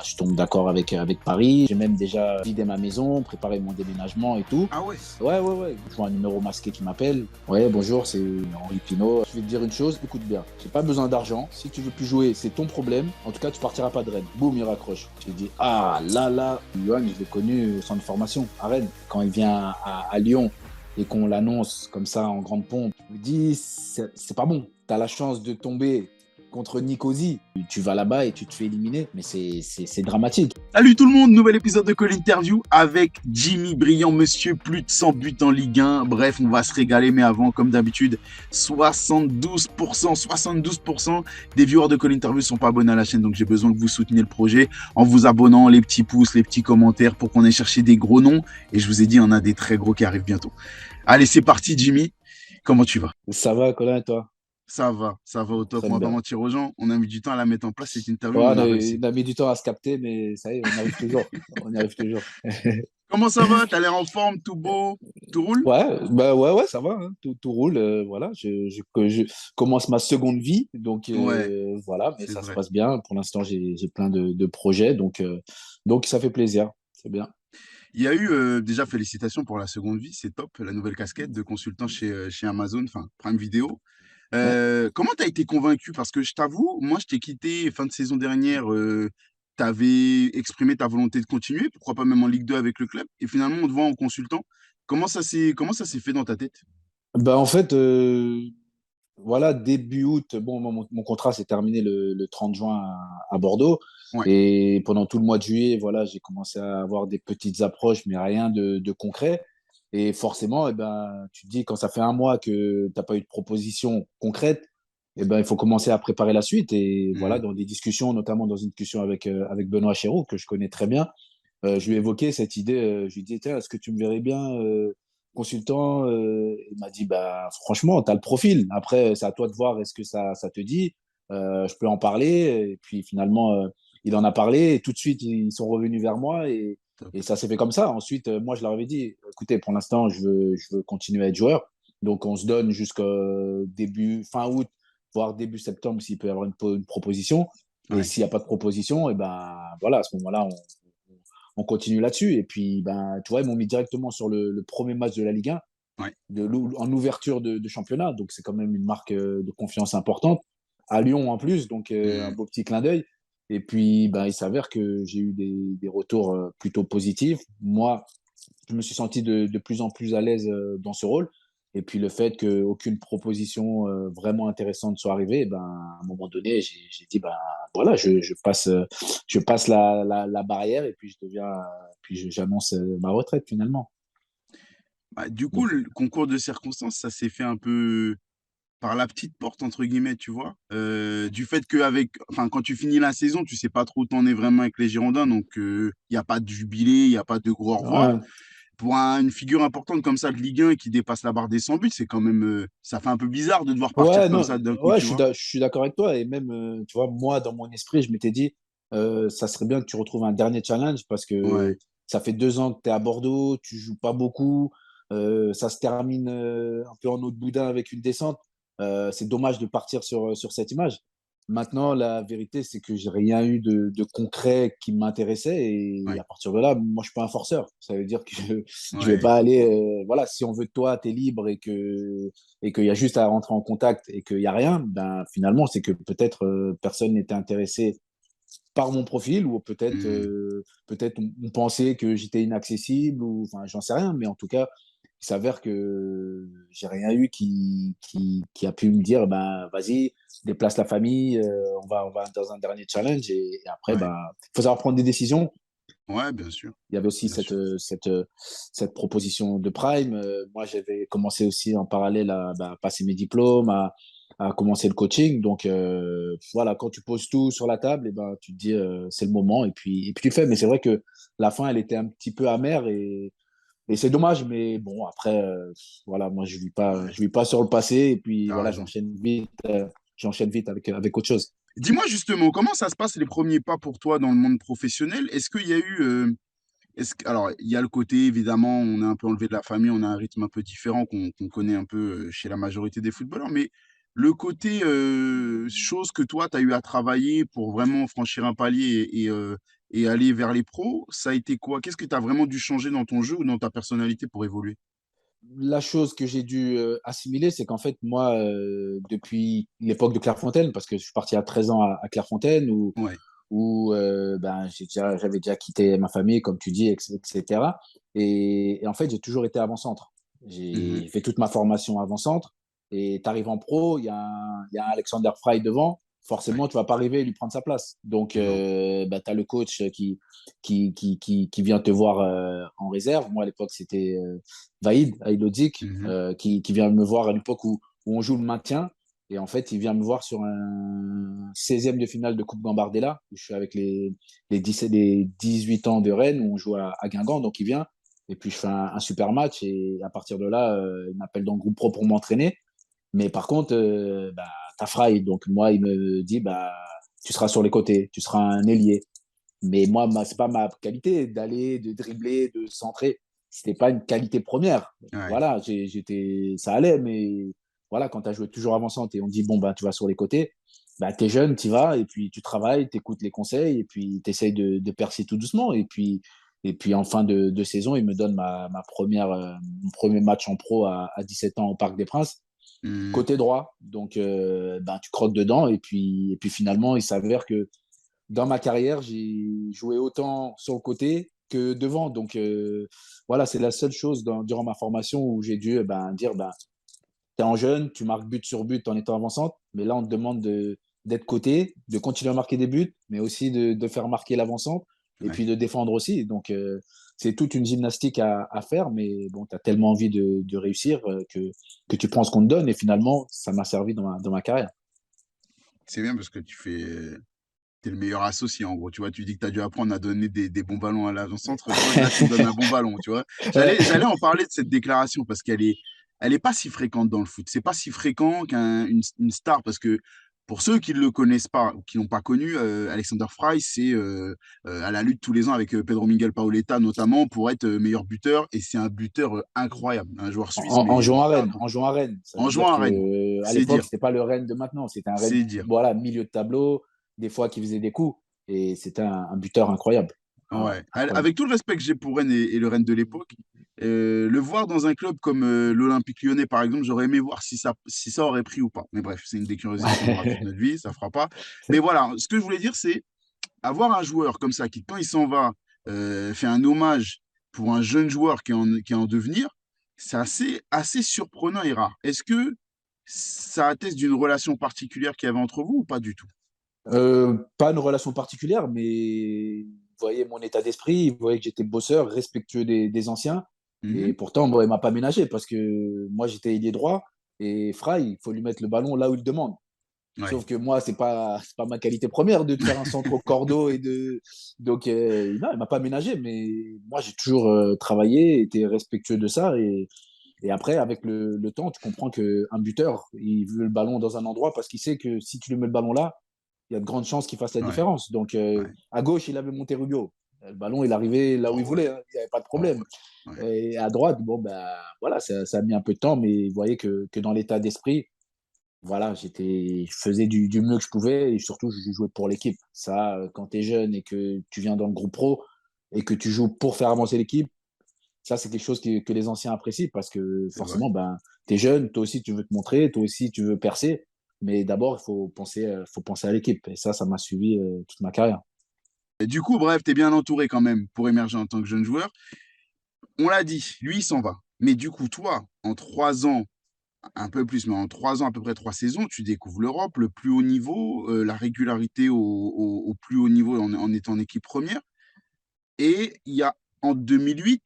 je tombe d'accord avec Paris. J'ai même déjà vidé ma maison, préparé mon déménagement et tout. Ah ouais. Ouais. Je vois un numéro masqué qui m'appelle. Ouais, bonjour, c'est Henri Pinault. Je vais te dire une chose, écoute bien. J'ai pas besoin d'argent. Si tu veux plus jouer, c'est ton problème. En tout cas, tu partiras pas de Rennes. Boum, il raccroche. J'ai dit, ah là, Johan, je l'ai connu au centre de formation à Rennes. Quand il vient à Lyon et qu'on l'annonce comme ça en grande pompe, je me dis, c'est pas bon. Tu as la chance de tomber contre Nicosie. Tu vas là-bas et tu te fais éliminer, mais c'est dramatique. Salut tout le monde, nouvel épisode de Call Interview avec Jimmy Briand, monsieur, plus de 100 buts en Ligue 1. Bref, on va se régaler, mais avant, comme d'habitude, 72% des viewers de Call Interview sont pas abonnés à la chaîne, donc j'ai besoin que vous souteniez le projet en vous abonnant, les petits pouces, les petits commentaires pour qu'on ait cherché des gros noms. Et je vous ai dit, on a des très gros qui arrivent bientôt. Allez, c'est parti, Jimmy. Comment tu vas? Ça va, Colin, et toi? Ça va au top. On Très va pas bien. mentir aux gens. On a mis du temps à la mettre en place, cette interview, Ouais, mais on a réussi. on a mis du temps à se capter, mais ça y est, on y arrive toujours. On y arrive toujours. Comment ça va? T'as l'air en forme, tout beau, tout roule? Ouais, ça va, hein. Tout roule. Voilà, je commence ma seconde vie, donc Ouais, voilà, mais c'est ça se vrai. passe bien. Pour l'instant, j'ai plein de projets, donc ça fait plaisir. C'est bien. Il y a eu déjà félicitations pour la seconde vie, c'est top, la nouvelle casquette de consultant chez Amazon, enfin Prime Video. Ouais. Comment t'as été convaincu? Parce que je t'avoue, moi je t'ai quitté fin de saison dernière, t'avais exprimé ta volonté de continuer, pourquoi pas même en Ligue 2 avec le club, et finalement on te voit en consultant. Comment ça s'est fait dans ta tête? En fait, voilà, début août, bon, mon contrat s'est terminé le 30 juin à Bordeaux. Ouais. Et pendant tout le mois de juillet, voilà, j'ai commencé à avoir des petites approches, mais rien de concret. Et forcément, tu te dis, quand ça fait un mois que tu n'as pas eu de proposition concrète, il faut commencer à préparer la suite. Et voilà, Hmm. dans des discussions, notamment dans une discussion avec Benoît Chéreau, que je connais très bien, je lui ai évoqué cette idée. Je lui ai dit, tiens, est-ce que tu me verrais bien consultant? Il m'a dit, bah, franchement, tu as le profil. Après, c'est à toi de voir est-ce que ça te dit. Je peux en parler. Et puis finalement, il en a parlé. Et tout de suite, ils sont revenus vers moi. Top. Et ça s'est fait comme ça. Ensuite, moi, je leur avais dit, écoutez, pour l'instant, je veux continuer à être joueur. Donc, on se donne jusqu'au fin août, voire début septembre, s'il peut y avoir une proposition. Et Ouais. s'il n'y a pas de proposition, et ben voilà, à ce moment-là, on continue là-dessus. Et puis, tu vois, ils m'ont mis directement sur le premier match de la Ligue 1, Ouais. en ouverture de championnat. Donc, c'est quand même une marque de confiance importante. À Lyon en plus, donc un Hmm. beau petit clin d'œil. Et puis, il s'avère que j'ai eu des retours plutôt positifs. Moi, je me suis senti de plus en plus à l'aise dans ce rôle. Et puis le fait qu'aucune proposition vraiment intéressante soit arrivée, à un moment donné, j'ai dit, voilà, je passe la barrière et puis j'annonce ma retraite finalement. Bah, du coup, Donc, le concours de circonstances, ça s'est fait un peu par la petite porte entre guillemets, tu vois? Du fait qu'avec enfin, quand tu finis la saison, tu sais pas trop où tu es vraiment avec les Girondins, donc il y a pas de jubilé, il y a pas de gros au revoir. ouais, Pour une figure importante comme ça de Ligue 1 qui dépasse la barre des 100 buts, c'est quand même, ça fait un peu bizarre de devoir partir ouais, comme non, ça d'un coup, ouais, tu vois? je suis d'accord avec toi. Et même, tu vois, moi, dans mon esprit, je m'étais dit, ça serait bien que tu retrouves un dernier challenge parce Ouais. que ça fait 2 ans que tu es à Bordeaux, tu joues pas beaucoup, ça se termine un peu en eau de boudin avec une descente. C'est dommage de partir sur cette image. Maintenant, la vérité, c'est que j'ai rien eu de concret qui m'intéressait. Et Ouais. à partir de là, moi, je suis pas un forceur. Ça veut dire que je vais Ouais. pas aller. Voilà, si on veut de toi, tu es libre et qu'il y a juste à rentrer en contact et qu'il n'y a rien, finalement, c'est que peut-être personne n'était intéressé par mon profil ou peut-être Mmh. on pensait que j'étais inaccessible ou enfin j'en sais rien, mais en tout cas il s'avère que j'ai rien eu qui a pu me dire vas-y déplace la famille, on va dans un dernier challenge et après Ouais. faut savoir prendre des décisions. Ouais, bien sûr, Il y avait aussi bien sûr. cette proposition de Prime. Moi, j'avais commencé aussi en parallèle à passer mes diplômes, à commencer le coaching. Donc, voilà, quand tu poses tout sur la table, tu te dis, c'est le moment. Et puis, tu fais. Mais c'est vrai que la fin, elle était un petit peu amère et c'est dommage. Mais bon, après, voilà, moi, Ouais, je vis pas sur le passé. Et puis, tu voilà, raison. j'enchaîne vite avec autre chose. Dis-moi justement, comment ça se passe les premiers pas pour toi dans le monde professionnel? Est-ce qu'il y a eu, alors, il y a le côté, évidemment, on est un peu enlevé de la famille, on a un rythme un peu différent qu'on connaît un peu chez la majorité des footballeurs, mais le côté chose que toi, tu as eu à travailler pour vraiment franchir un palier et aller vers les pros, ça a été quoi? Qu'est-ce que tu as vraiment dû changer dans ton jeu ou dans ta personnalité pour évoluer? La chose que j'ai dû assimiler, c'est qu'en fait, moi, depuis l'époque de Clairefontaine, parce que je suis parti à 13 ans à Clairefontaine, Ouais. où ben, j'avais déjà quitté ma famille, comme tu dis, etc. Et en fait, j'ai toujours été avant-centre. Mhm. J'ai fait toute ma formation avant-centre. Et tu arrives en pro, il y a un Alexander Fry devant. Ouais. Forcément, tu vas pas arriver et lui prendre sa place. Donc, Non. ben, tu as le coach qui vient te voir en réserve. Moi, à l'époque, c'était Vaïd Aïlodzic, Mhm. qui vient me voir à l'époque où on joue le maintien. Et en fait, il vient me voir sur un 16e de finale de Coupe Gambardella, où je suis avec les 17, les 18 ans de Rennes, où on joue à Guingamp. Donc, il vient. Et puis, je fais un super match. Et à partir de là, il m'appelle dans le groupe pro pour m'entraîner. Mais par contre, bah, t'as Fry. Donc, moi, il me dit, bah, tu seras sur les côtés, tu seras un ailier. Mais moi, c'est pas ma qualité d'aller, de dribbler, de centrer. C'était pas une qualité première. Ouais. Voilà, ça allait, mais voilà, quand tu as joué toujours avant-centre et on dit, bon, bah, tu vas sur les côtés, bah, tu es jeune, tu vas, et puis tu travailles, tu écoutes les conseils, et puis tu essayes de percer tout doucement. Et puis en fin de saison, il me donne mon premier match en pro à 17 ans au Parc des Princes, Mhm. côté droit. Donc, ben, tu croques dedans, et puis finalement, il s'avère que dans ma carrière, j'ai joué autant sur le côté que devant. Donc, voilà, c'est la seule chose durant ma formation où j'ai dû ben, dire, ben, tu es en jeune, tu marques but sur but en étant avançante, mais là, on te demande d'être côté, de continuer à marquer des buts, mais aussi de faire marquer l'avançante et Ouais. puis de défendre aussi. Donc, c'est toute une gymnastique à faire, mais bon, tu as tellement envie de réussir que tu prends ce qu'on te donne et finalement, ça m'a servi dans ma carrière. C'est bien parce que t'es le meilleur associé, en gros. Tu vois, tu dis que tu as dû apprendre à donner des bons ballons à l'avant-centre. Tu vois, là, tu me donnes un bon ballon, tu vois. Ouais. J'allais en parler de cette déclaration parce elle est pas si fréquente dans le foot. C'est pas si fréquent une star parce que pour ceux qui ne le connaissent pas ou qui l'ont pas connu, Alexander Fry, c'est à la lutte tous les ans avec Pedro Miguel Paoletta notamment pour être meilleur buteur et c'est un buteur incroyable, un joueur suisse En mais jouant à Rennes, incroyable en jouant à Rennes. Ça en veut dire jouant à Rennes. que à C'est l'époque, dire, c'était pas le Rennes de maintenant, c'était un Rennes, c'est dire. voilà, milieu de tableau, des fois qui faisait des coups, et c'était un buteur incroyable. Ah ouais, Ouais, incroyable. avec tout le respect que j'ai pour Rennes et le Rennes de l'époque, le voir dans un club comme l'Olympique Lyonnais, par exemple, j'aurais aimé voir si ça aurait pris ou pas. Mais bref, c'est une des curiosités qu'on aura toute notre vie, ça fera pas. Mais voilà, ce que je voulais dire, c'est avoir un joueur comme ça qui, quand il s'en va, fait un hommage pour un jeune joueur qui est en devenir, c'est assez surprenant et rare. Est-ce que ça atteste d'une relation particulière qu'il y avait entre vous ou pas du tout? Pas une relation particulière, mais vous voyez mon état d'esprit, vous voyez que j'étais bosseur, respectueux des anciens, et Mhm. pourtant, bon, il m'a pas ménagé parce que moi, j'étais ailier droit, et Fry, il faut lui mettre le ballon là où il demande. Ouais, Sauf que moi, c'est pas ma qualité première de te faire un centre au cordeau et de. Donc, non, il m'a pas ménagé, mais moi, j'ai toujours travaillé, été respectueux de ça. Et après, avec le temps, tu comprends qu'un buteur, il veut le ballon dans un endroit parce qu'il sait que si tu lui mets le ballon là, il y a de grandes chances qu'il fasse la ouais, différence. Donc, ouais. à gauche, il avait Monterrubio. Le ballon, il arrivait là où il Oh, ouais. voulait, hein. Il n'y avait pas de Oh, problème. ouais. Ouais. Et à droite, bon, ben voilà, ça a mis un peu de temps, mais vous voyez que dans l'état d'esprit, voilà, je faisais du mieux que je pouvais et surtout, je jouais pour l'équipe. Ça, quand tu es jeune et que tu viens dans le groupe pro et que tu joues pour faire avancer l'équipe, ça, c'est quelque chose que les anciens apprécient parce que C'est vrai. forcément, ben, tu es jeune, toi aussi, tu veux te montrer, toi aussi, tu veux percer. Mais d'abord, il faut penser à l'équipe. Et ça m'a suivi toute ma carrière. Et du coup, bref, tu es bien entouré quand même pour émerger en tant que jeune joueur. On l'a dit, lui, il s'en va. Mais du coup, toi, en 3 ans, un peu plus, mais en 3 ans, à peu près 3 saisons, tu découvres l'Europe, le plus haut niveau, la régularité au plus haut niveau en étant en équipe première. Et il y a en 2008,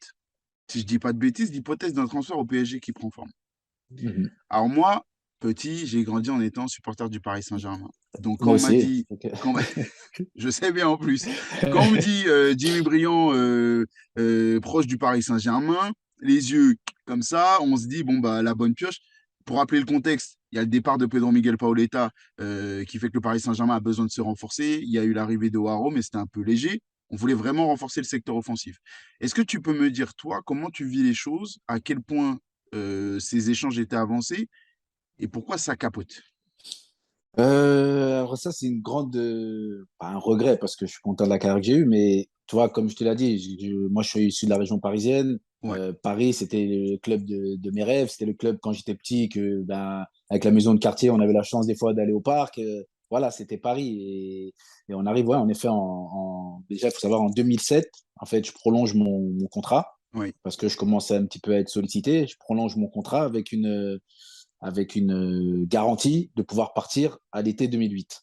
si je dis pas de bêtises, l'hypothèse d'un transfert au PSG qui prend forme. Mhm. Alors moi, petit, j'ai grandi en étant supporter du Paris Saint-Germain. Donc quand Moi on m'a aussi. dit, quand, je sais bien en plus. Quand on me dit Jimmy Briand proche du Paris Saint-Germain, les yeux comme ça, on se dit, bon, bah, la bonne pioche. Pour rappeler le contexte, il y a le départ de Pedro Miguel Paoletta qui fait que le Paris Saint-Germain a besoin de se renforcer. Il y a eu l'arrivée de Waro, mais c'était un peu léger. On voulait vraiment renforcer le secteur offensif. Est-ce que tu peux me dire, toi, comment tu vis les choses, à quel point ces échanges étaient avancés et pourquoi ça capote? Alors ça, c'est une grande, pas un regret parce que je suis content de la carrière que j'ai eue, mais tu vois, comme je te l'ai dit, moi je suis issu de la région parisienne. Ouais, Paris, c'était le club de mes rêves. C'était le club quand j'étais petit que, ben, avec la maison de quartier, on avait la chance des fois d'aller au parc. Voilà, c'était Paris. Et on arrive, ouais, en effet, déjà, il faut savoir, en 2007, en fait, je prolonge mon contrat ouais, parce que je commençais un petit peu à être sollicité. Je prolonge mon contrat avec une garantie de pouvoir partir à l'été 2008.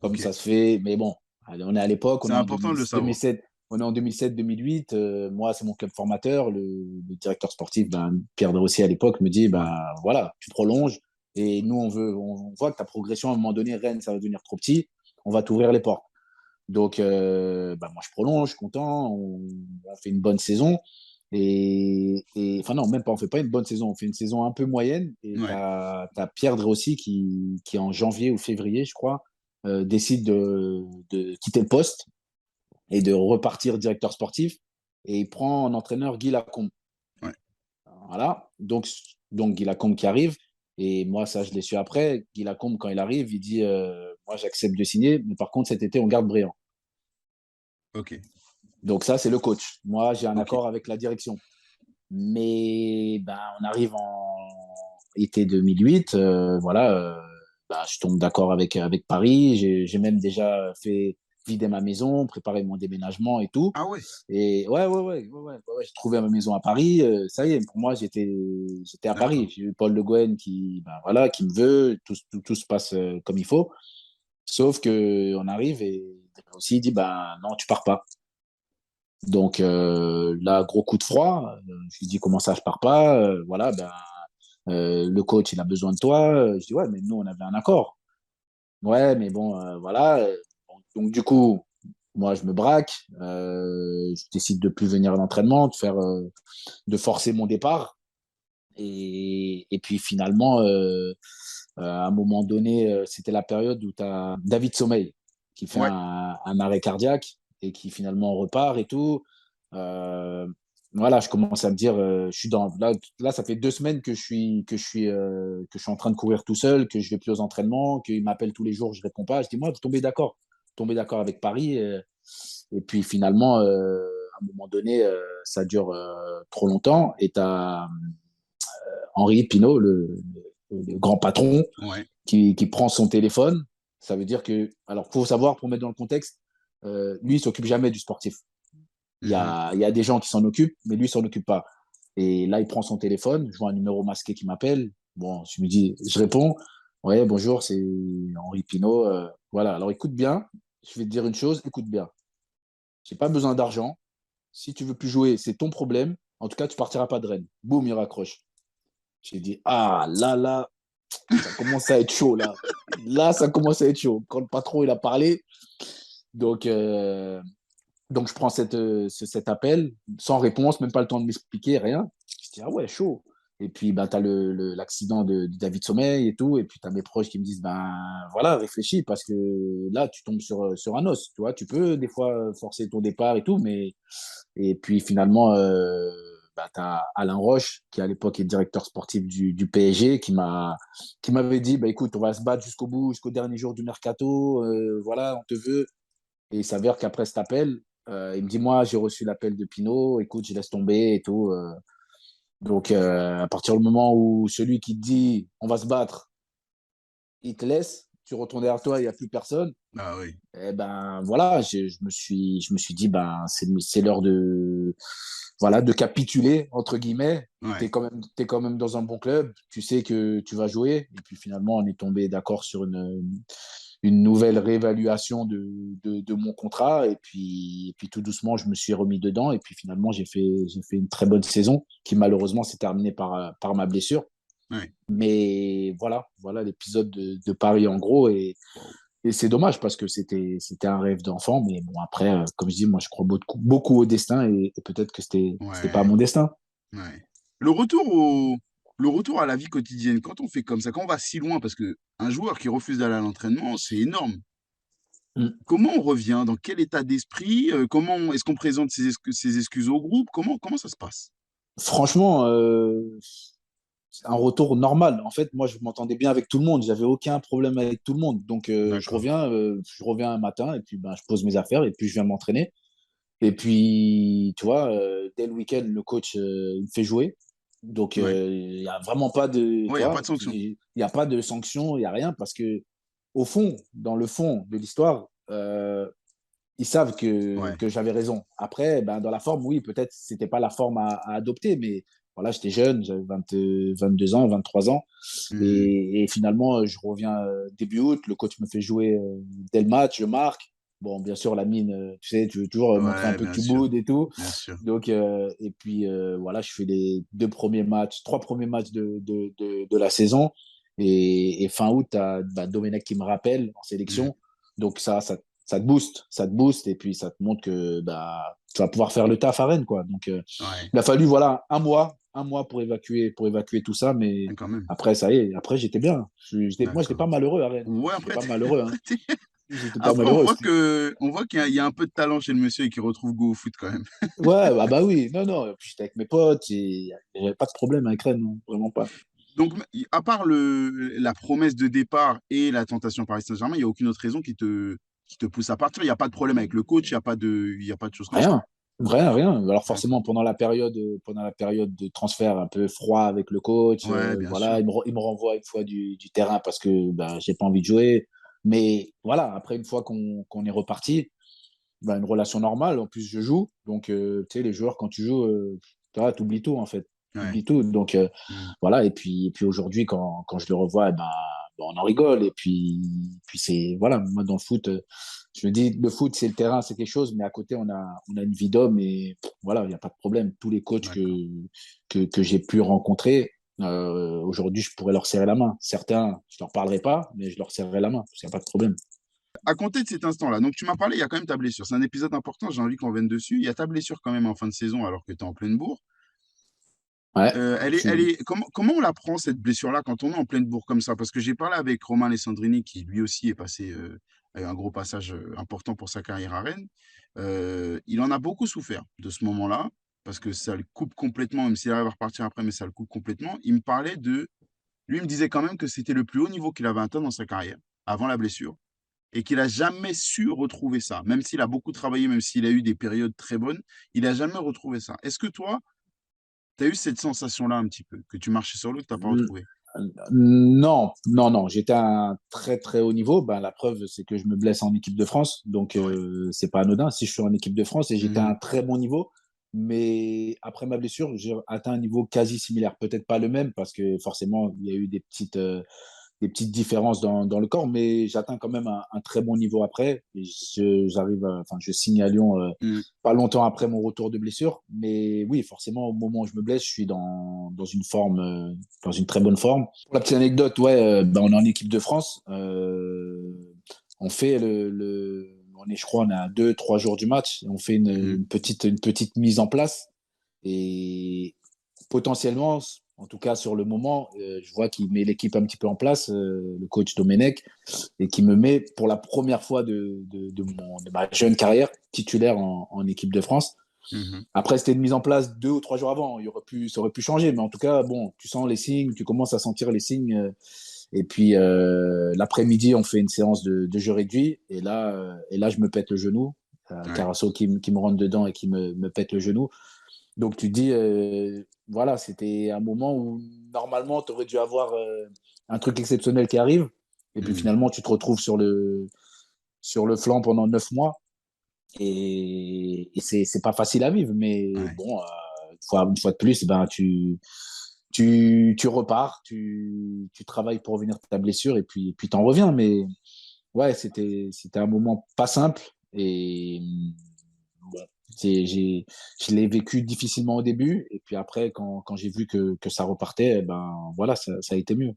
Comme ok. ça se fait, mais bon, allez, on est à l'époque, C'est on est en important de le 2000 savoir. 2007, on est en 2007-2008. Moi, c'est mon club formateur. Le directeur sportif, ben, Pierre Derossi à l'époque, me dit, Ouais, ben voilà, tu prolonges. Et nous, on voit que ta progression, à un moment donné, Rennes, ça va devenir trop petit. On va t'ouvrir les portes. Donc, ben, moi, je prolonge, je suis content. On fait une bonne saison. Enfin, non, même pas, on fait pas une bonne saison. On fait une saison un peu moyenne. Et tu ouais, as Pierre Drossi qui, en janvier ou février, je crois, décide de quitter le poste et de repartir directeur sportif. Et il prend en entraîneur Guy Lacombe. ouais. Voilà. Donc Guy Lacombe qui arrive. Et moi, ça, je l'ai su après. Guy Lacombe, quand il arrive, il dit moi, j'accepte de signer, mais par contre, cet été, on garde Briand. Ok, Donc, ça, c'est le coach. Moi, j'ai un ok. accord avec la direction. Mais ben, on arrive en été 2008. Voilà, ben, je tombe d'accord avec Paris. J'ai même déjà fait vider ma maison, préparer mon déménagement et tout. Ah ouais, Et ouais, j'ai trouvé ma maison à Paris. Ça y est, pour moi, j'étais à Paris. d'accord. J'ai eu Paul Le Guen qui, ben, voilà, qui me veut. Tout se passe comme il faut. Sauf que on arrive et aussi il dit, ben non, tu pars pas. Donc là, gros coup de froid. Je lui dis comment ça, je pars pas. Voilà, ben, le coach, il a besoin de toi. Je dis ouais, mais nous, on avait un accord. Ouais, mais bon, voilà. Donc du coup, moi, je me braque. Je décide de plus venir à l'entraînement, de forcer mon départ. Et puis finalement, à un moment donné, c'était la période où tu as David Sommeil qui fait Ouais, un arrêt cardiaque et qui finalement repart et tout. Euh, voilà, je commence à me dire, je suis là, ça fait 2 semaines que je suis en train de courir tout seul, que je vais plus aux entraînements, qu'il m'appelle tous les jours, je réponds pas. Je dis, moi, vous tombez d'accord avec Paris. Et puis finalement, à un moment donné, ça dure trop longtemps et tu as Henri Pinault, le grand patron, ouais. qui prend son téléphone. Ça veut dire que, alors, pour savoir, pour mettre dans le contexte, lui, il s'occupe jamais du sportif. Mhm. Il y a des gens qui s'en occupent, mais lui, il s'en occupe pas. Et là, il prend son téléphone, je vois un numéro masqué qui m'appelle. Bon, je me dis, je réponds. Ouais, bonjour, c'est Henri Pinault. Voilà, alors écoute bien, je vais te dire une chose, écoute bien. J'ai pas besoin d'argent. Si tu veux plus jouer, c'est ton problème. En tout cas, tu partiras pas de Rennes. Boum, il raccroche. J'ai dit, ah là, ça commence à être chaud là. Là, ça commence à être chaud. Quand le patron il a parlé, donc, donc je prends cet appel sans réponse, même pas le temps de m'expliquer, rien. Je dis, ah ouais, chaud. Et puis, ben, tu as l'accident de David Sommeil et tout. Et puis, tu as mes proches qui me disent, ben voilà, réfléchis parce que là, tu tombes sur un os. Tu vois, tu peux des fois forcer ton départ et tout, mais et puis finalement, bah, tu as Alain Roche, qui à l'époque est directeur sportif du PSG, qui m'avait dit bah, écoute, on va se battre jusqu'au bout, jusqu'au dernier jour du mercato. Voilà, on te veut. Et il s'avère qu'après cet appel, il me dit moi, j'ai reçu l'appel de Pinot, écoute, je laisse tomber et tout. Donc, à partir du moment où celui qui te dit on va se battre, il te laisse, tu retournes derrière toi, il n'y a plus personne. Ah oui, Eh ben voilà, je me suis dit ben c'est l'heure de voilà de capituler entre guillemets. ouais. T'es quand même dans un bon club, tu sais que tu vas jouer et puis finalement on est tombé d'accord sur une nouvelle réévaluation de mon contrat et puis tout doucement je me suis remis dedans et puis finalement j'ai fait une très bonne saison qui malheureusement s'est terminée par ma blessure. Ouais. Mais voilà l'épisode de Paris en gros Wow. et c'est dommage parce que c'était un rêve d'enfant, mais bon, après, comme je dis, moi, je crois beaucoup au destin et peut-être que c'était pas Ouais. mon destin. Ouais. Le retour au, le retour à la vie quotidienne, quand on fait comme ça, quand on va si loin, parce que un joueur qui refuse d'aller à l'entraînement, c'est énorme. Mm. Comment on revient? Dans quel état d'esprit? Comment est-ce qu'on présente ses excuses au groupe? Comment ça se passe? Franchement, un retour normal. En fait, moi, je m'entendais bien avec tout le monde. J'avais aucun problème avec tout le monde. Donc, D'accord. je reviens un matin et puis ben, je pose mes affaires et puis je viens m'entraîner. Et puis, tu vois, dès le week-end, le coach, il me fait jouer. Donc, Ouais. il n'y a vraiment pas de, Ouais, tu il n'y a pas de vois, sanction. il n'y a pas de sanction, il n'y a rien parce que, au fond, dans le fond de l'histoire, ils savent Ouais. que j'avais raison. Après, ben, dans la forme, oui, peut-être c'était pas la forme à adopter, mais voilà, j'étais jeune, j'avais 22 ans, 23 ans. Mhm. Et finalement, je reviens début août, le coach me fait jouer dès le match, je marque. Bon, bien sûr, la mine, tu sais, tu veux toujours montrer un Ouais, peu que bien tu sûr. boudes et tout. Bien sûr. Donc, et puis voilà, je fais les deux premiers matchs, trois premiers matchs de la saison. Et fin août, tu as bah, Domenech qui me rappelle en Mhm. sélection. Donc, ça te booste et puis ça te montre que bah, tu vas pouvoir faire le taf à Rennes, quoi. Donc, Ouais. il a fallu, voilà, un mois pour évacuer tout ça. Mais Quand même. après, ça y est, après, j'étais bien. Moi, j'étais D'accord. pas malheureux à Rennes. Ouais, J'étais après, pas malheureux, hein. après, t'es- J'étais pas après, malheureux. on voit qu'il y a un peu de talent chez le monsieur et qu'il retrouve goût au foot quand même. Ouais, bah oui, non, non. Et puis j'étais avec mes potes et il n'y avait pas de problème avec Rennes, non, vraiment pas. Donc, à part la promesse de départ et la tentation Paris Saint-Germain, il n'y a aucune autre raison qui te pousse à partir. Il n'y a pas de problème avec le coach, il y a pas de choses comme ça. Rien, rien, rien. Alors D'accord. forcément, pendant la période de transfert un peu froid avec le coach, Ouais, bien sûr. voilà, il me renvoie une fois du terrain parce que bah, j'ai pas envie de jouer. Mais voilà, après, une fois qu'on est reparti, bah, une relation normale. En plus, je joue. Donc, tu sais, les joueurs, quand tu joues, tu oublies tout, en fait. Tu Ouais. oublies tout. Donc, Mm. voilà. Et puis aujourd'hui, quand je le revois, eh ben, on en rigole. Et puis c'est, voilà, moi, dans le foot, je me dis, le foot, c'est le terrain, c'est quelque chose. Mais à côté, on a une vie d'homme et voilà, il n'y a pas de problème. Tous les coachs D'accord. que j'ai pu rencontrer, aujourd'hui, je pourrais leur serrer la main. Certains, je leur parlerai pas, mais je leur serrerai la main. Parce qu'il n'y a pas de problème. À compter de cet instant-là, donc tu m'as parlé, il y a quand même ta blessure. C'est un épisode important, j'ai envie qu'on vienne dessus. Il y a ta blessure quand même en fin de saison alors que tu es en pleine bourre. Ouais. Comment on la prend cette blessure-là quand on est en pleine bourre comme ça? Parce que j'ai parlé avec Romain Alessandrini qui lui aussi est passé a eu un gros passage important pour sa carrière à Rennes. Il en a beaucoup souffert de ce moment-là parce que ça le coupe complètement, même s'il arrive à repartir après, mais ça le coupe complètement. Lui il me disait quand même que c'était le plus haut niveau qu'il avait atteint dans sa carrière avant la blessure et qu'il a jamais su retrouver ça. Même s'il a beaucoup travaillé, même s'il a eu des périodes très bonnes, il a jamais retrouvé ça. Est-ce que toi, tu as eu cette sensation-là un petit peu, que tu marchais sur l'eau, que tu as pas retrouvé? Non, non, non. J'étais à un très, très haut niveau. Ben, la preuve, c'est que je me blesse en équipe de France. Donc, Ouais. c'est pas anodin si je suis en équipe de France et j'étais à Mmh. un très bon niveau. Mais après ma blessure, j'ai atteint un niveau quasi similaire. Peut-être pas le même parce que forcément, il y a eu des petites différences dans le corps, mais j'atteins quand même un très bon niveau après. Et enfin, je signe à Lyon Mmh. pas longtemps après mon retour de blessure. Mais oui, forcément, au moment où je me blesse, je suis dans une forme, dans une très bonne forme. Pour la petite anecdote, ouais, ben, on est en équipe de France. On fait on est, je crois, on est à 2, 3 jours du match. Et on fait Mmh. une petite mise en place. Et potentiellement, en tout cas sur le moment, je vois qu'il met l'équipe un petit peu en place, le coach Domenech, et qui me met pour la première fois de ma jeune carrière titulaire en équipe de France. Mmh. Après, c'était une mise en place 2 ou 3 jours avant. Ça aurait pu changer, mais en tout cas, bon, tu sens les signes, tu commences à sentir les signes. Et puis l'après-midi, on fait une séance de jeu réduit, et là, je me pète le genou. Ouais. Carasso qui me rentre dedans et qui me pète le genou. Donc tu dis, voilà, c'était un moment où normalement tu aurais dû avoir un truc exceptionnel qui arrive. Et puis Mmh. finalement, tu te retrouves sur le flanc pendant 9 mois. Et c'est pas facile à vivre. Mais Ouais. bon, une fois de plus, ben, tu repars, tu travailles pour revenir de ta blessure et puis t'en reviens. Mais ouais, c'était un moment pas simple. Et bon, je l'ai vécu difficilement au début, et puis après, quand j'ai vu que ça repartait, eh ben voilà, ça a été mieux.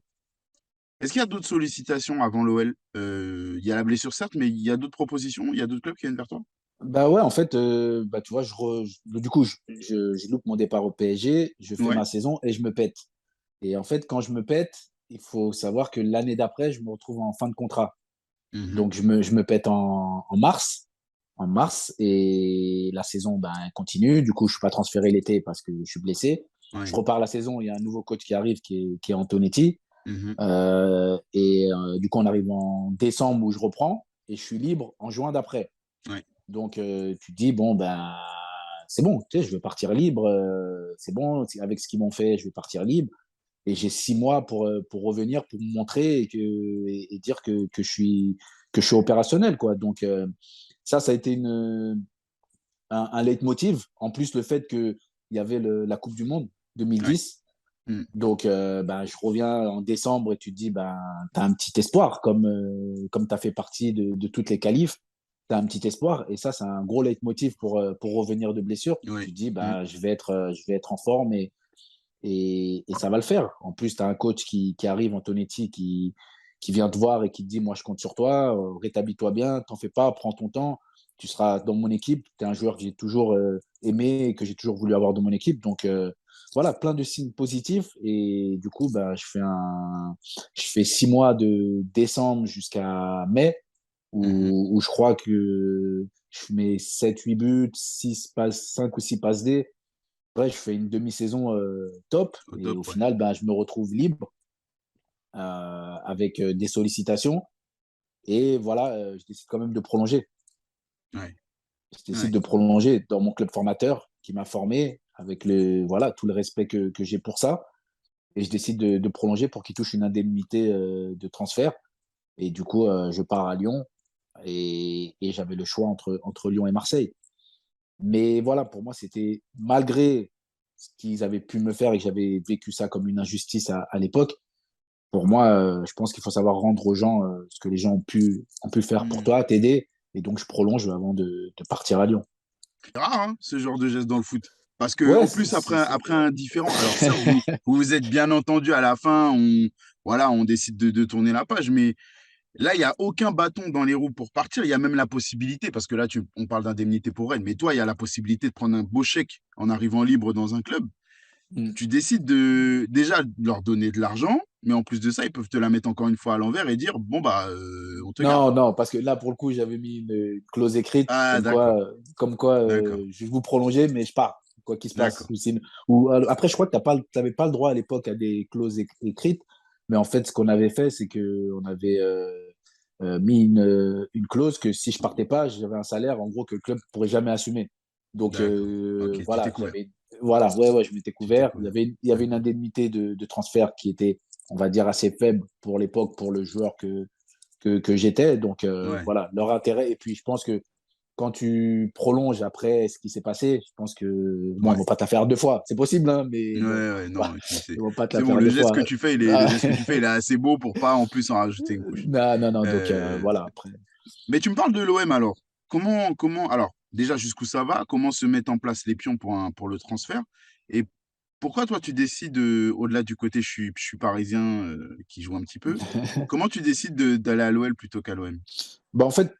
Est-ce qu'il y a d'autres sollicitations avant l'OL? Il y a la blessure certes, mais il y a d'autres propositions? Il y a d'autres clubs qui viennent vers toi? Bah ouais, en fait, bah, tu vois, du coup, je loupe mon départ au PSG, je fais Ouais. ma saison et je me pète. Et en fait, quand je me pète, il faut savoir que l'année d'après, je me retrouve en fin de contrat. Mmh. Donc, je me pète en mars, et la saison ben, continue. Du coup, je suis pas transféré l'été parce que je suis blessé. Je Ouais. repars la saison, il y a un nouveau coach qui arrive qui est Antonetti. Mhm. Du coup, on arrive en décembre où je reprends et je suis libre en juin d'après. Ouais. Donc, tu te dis, bon, ben, c'est bon, tu sais, je vais partir libre. C'est bon, avec ce qu'ils m'ont fait, je vais partir libre. Et j'ai 6 mois pour revenir, pour me montrer et dire que je suis opérationnel, quoi. Donc, ça a été un leitmotiv. En plus, le fait qu'il y avait la Coupe du Monde Ouais. 2010. Mm. Donc, ben, je reviens en décembre et tu te dis, ben, tu as un petit espoir, comme tu as fait partie de toutes les qualifs, tu as un petit espoir. Et ça, c'est un gros leitmotiv pour revenir de blessure. Ouais. Tu te dis, Mm. ben, je vais être en forme et ça va le faire. En plus, tu as un coach qui arrive, Antonetti, qui vient te voir et qui te dit, moi, je compte sur toi, rétablis-toi bien, t'en fais pas, prends ton temps. Tu seras dans mon équipe. Tu es un joueur que j'ai toujours aimé et que j'ai toujours voulu avoir dans mon équipe. Donc, voilà, plein de signes positifs. Et du coup, bah, je fais 6 mois de décembre jusqu'à mai, Mhm. où je crois que je mets 7-8 buts, 5 ou 6 passes D. Ouais, je fais une demi-saison top. Au Et au top, ouais. final, bah, je me retrouve libre avec des sollicitations. Et voilà, je décide quand même de prolonger. Ouais. Je décide Ouais. de prolonger dans mon club formateur qui m'a formé avec voilà, tout le respect que j'ai pour ça. Et je décide de prolonger pour qu'il touche une indemnité de transfert. Et du coup, je pars à Lyon et j'avais le choix entre Lyon et Marseille. Mais voilà, pour moi, c'était malgré ce qu'ils avaient pu me faire et que j'avais vécu ça comme une injustice à l'époque. Pour moi, je pense qu'il faut savoir rendre aux gens ce que les gens ont pu faire pour Mm. toi, t'aider. Et donc, je prolonge avant de partir à Lyon. C'est rare, hein, ce genre de geste dans le foot. Parce que, Ouais, en plus, après un différent, alors certes, vous vous êtes bien entendu à la fin, voilà, on décide de tourner la page, mais là, il n'y a aucun bâton dans les roues pour partir. Il y a même la possibilité, parce que là, on parle d'indemnité pour elle, mais toi, il y a la possibilité de prendre un beau chèque en arrivant libre dans un club. Mm. Tu décides de déjà de leur donner de l'argent, mais en plus de ça, ils peuvent te la mettre encore une fois à l'envers et dire, bon, bah, on te garde. Non, non, parce que là, pour le coup, j'avais mis une clause écrite Ah, d'accord, je vais vous prolonger, mais je pars, quoi qu'il se passe. d'accord, Après, je crois que tu n'avais pas le droit à l'époque à des clauses écrites, mais en fait, ce qu'on avait fait, c'est qu'on avait mis une clause que si je partais pas, j'avais un salaire, en gros, que le club ne pourrait jamais assumer. Donc, d'accord. Ok, tu t'es voilà, couvert. ouais, ouais, je m'étais Tu t'es couvert. Il y couvert. avait, il y avait une D'accord. indemnité de transfert qui était, on va dire, assez faible pour l'époque, pour le joueur que j'étais. Donc Ouais. voilà, leur intérêt. Et puis je pense que quand tu prolonges après ce qui s'est passé, je pense que bon, ils Ouais. vont pas te la faire 2 fois. C'est possible, hein, Ouais, mais bon, ouais, voilà, non, et puis ils vont pas te c'est la bon, faire le deux geste que fois. tu fais, le geste que tu fais, il est assez beau pour pas en plus en rajouter une couche. Non, non, non. Donc Euh, voilà, après. Mais tu me parles de l'OM alors. Alors, déjà jusqu'où ça va? Comment se mettent en place les pions pour le transfert? Et pourquoi toi tu décides, au-delà du côté je suis parisien, qui joue un petit peu, comment tu décides d'aller à l'OL plutôt qu'à l'OM? Bah, en fait,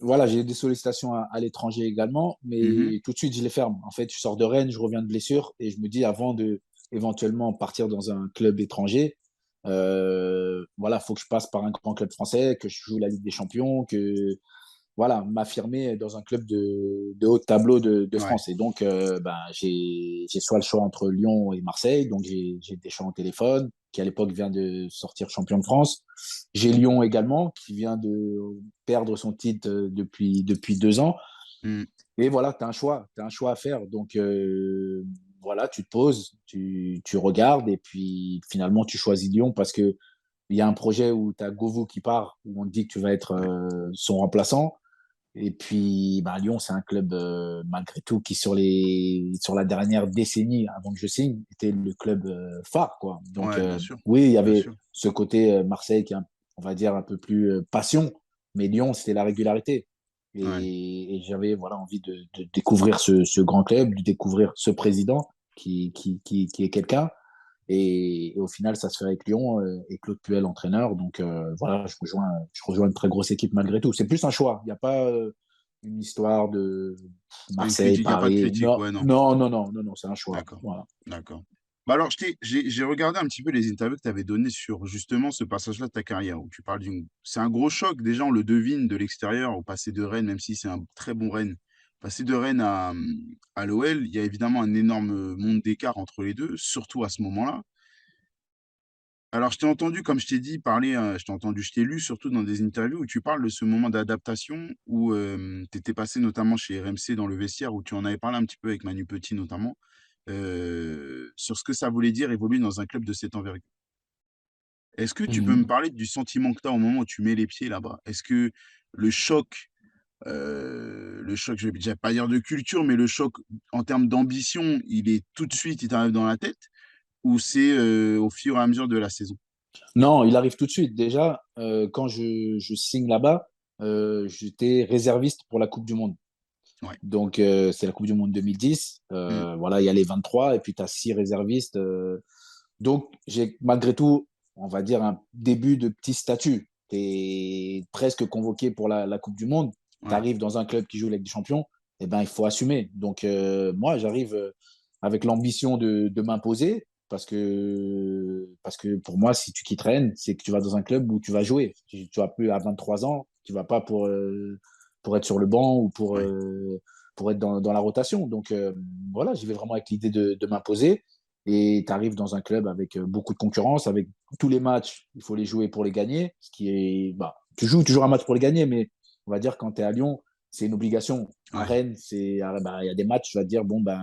voilà, j'ai des sollicitations à l'étranger également, Mhm. mais tout de suite, je les ferme. En fait, je sors de Rennes, je reviens de blessure et je me dis avant de éventuellement partir dans un club étranger, voilà, faut que je passe par un grand club français, que je joue la Ligue des Champions, que voilà, m'affirmer dans un club de haut tableau de Ouais, France. Et donc, ben, j'ai soit le choix entre Lyon et Marseille. Donc, j'ai Deschamps au téléphone, qui à l'époque vient de sortir champion de France. J'ai Lyon également, qui vient de perdre son titre depuis 2 ans. mmh, Et voilà, tu as un choix. Tu as un choix à faire. Donc, voilà, tu te poses, tu regardes, et puis finalement, tu choisis Lyon parce que il y a un projet où tu as Govou qui part, où on te dit que tu vas être ouais, son remplaçant. Et puis, bah, Lyon, c'est un club, malgré tout, qui, sur la dernière décennie, avant que je signe, était le club phare, quoi. Donc, ouais, oui, il y bien avait sûr, ce côté Marseille qui est, on va dire, un peu plus passion, mais Lyon, c'était la régularité. ouais, Et j'avais voilà, envie de découvrir ce grand club, de découvrir ce président qui est quelqu'un. Et au final, ça se fait avec Lyon et Claude Puel, entraîneur. Donc voilà, je rejoins une très grosse équipe malgré tout. C'est plus un choix. Il n'y a pas une histoire de c'est pas une Marseille, critique, il y a pas de Paris. critique, Non, ouais, non, non, non, non, non, non, c'est un choix. d'accord, Voilà. d'accord. Bah, alors j'ai regardé un petit peu les interviews que tu avais données sur justement ce passage-là de ta carrière où tu parles c'est un gros choc, déjà on le devine de l'extérieur au passé de Rennes, même si c'est un très bon Rennes, Passer de Rennes à l'OL, il y a évidemment un énorme monde d'écart entre les deux, surtout à ce moment-là. Alors, je t'ai entendu, comme je t'ai dit, parler, je t'ai entendu, je t'ai lu surtout dans des interviews où tu parles de ce moment d'adaptation où tu étais passé notamment chez RMC dans le vestiaire, où tu en avais parlé un petit peu avec Manu Petit notamment, sur ce que ça voulait dire évoluer dans un club de cette envergure. Est-ce que tu peux me Mhm. parler du sentiment que tu as au moment où tu mets les pieds là-bas? Est-ce que le choc, je vais pas dire de culture, mais le choc en termes d'ambition, il est tout de suite, il t'arrive dans la tête? Ou c'est au fur et à mesure de la saison? Non, il arrive tout de suite. Déjà, quand je signe là-bas, j'étais réserviste pour la Coupe du Monde. Ouais. Donc, c'est la Coupe du Monde 2010. Mmh. Voilà, il y a les 23 et puis tu as 6 réservistes. Donc, j'ai malgré tout, on va dire, un début de petit statut. Tu es presque convoqué pour la Coupe du Monde. Tu Ouais, arrives dans un club qui joue avec des champions, eh ben, il faut assumer. Donc, moi, j'arrive avec l'ambition de m'imposer parce que pour moi, si tu quittes Rennes, c'est que tu vas dans un club où tu vas jouer. Tu vas plus à 23 ans, tu vas pas pour être sur le banc ou ouais. pour être dans la rotation. Donc, voilà, j'y vais vraiment avec l'idée de m'imposer et tu arrives dans un club avec beaucoup de concurrence, avec tous les matchs, il faut les jouer pour les gagner, ce qui est, bah, tu joues toujours un match pour les gagner, mais on va dire quand tu es à Lyon, c'est une obligation. À Ouais, Rennes, bah, y a des matchs, tu vas te dire, bon, ben,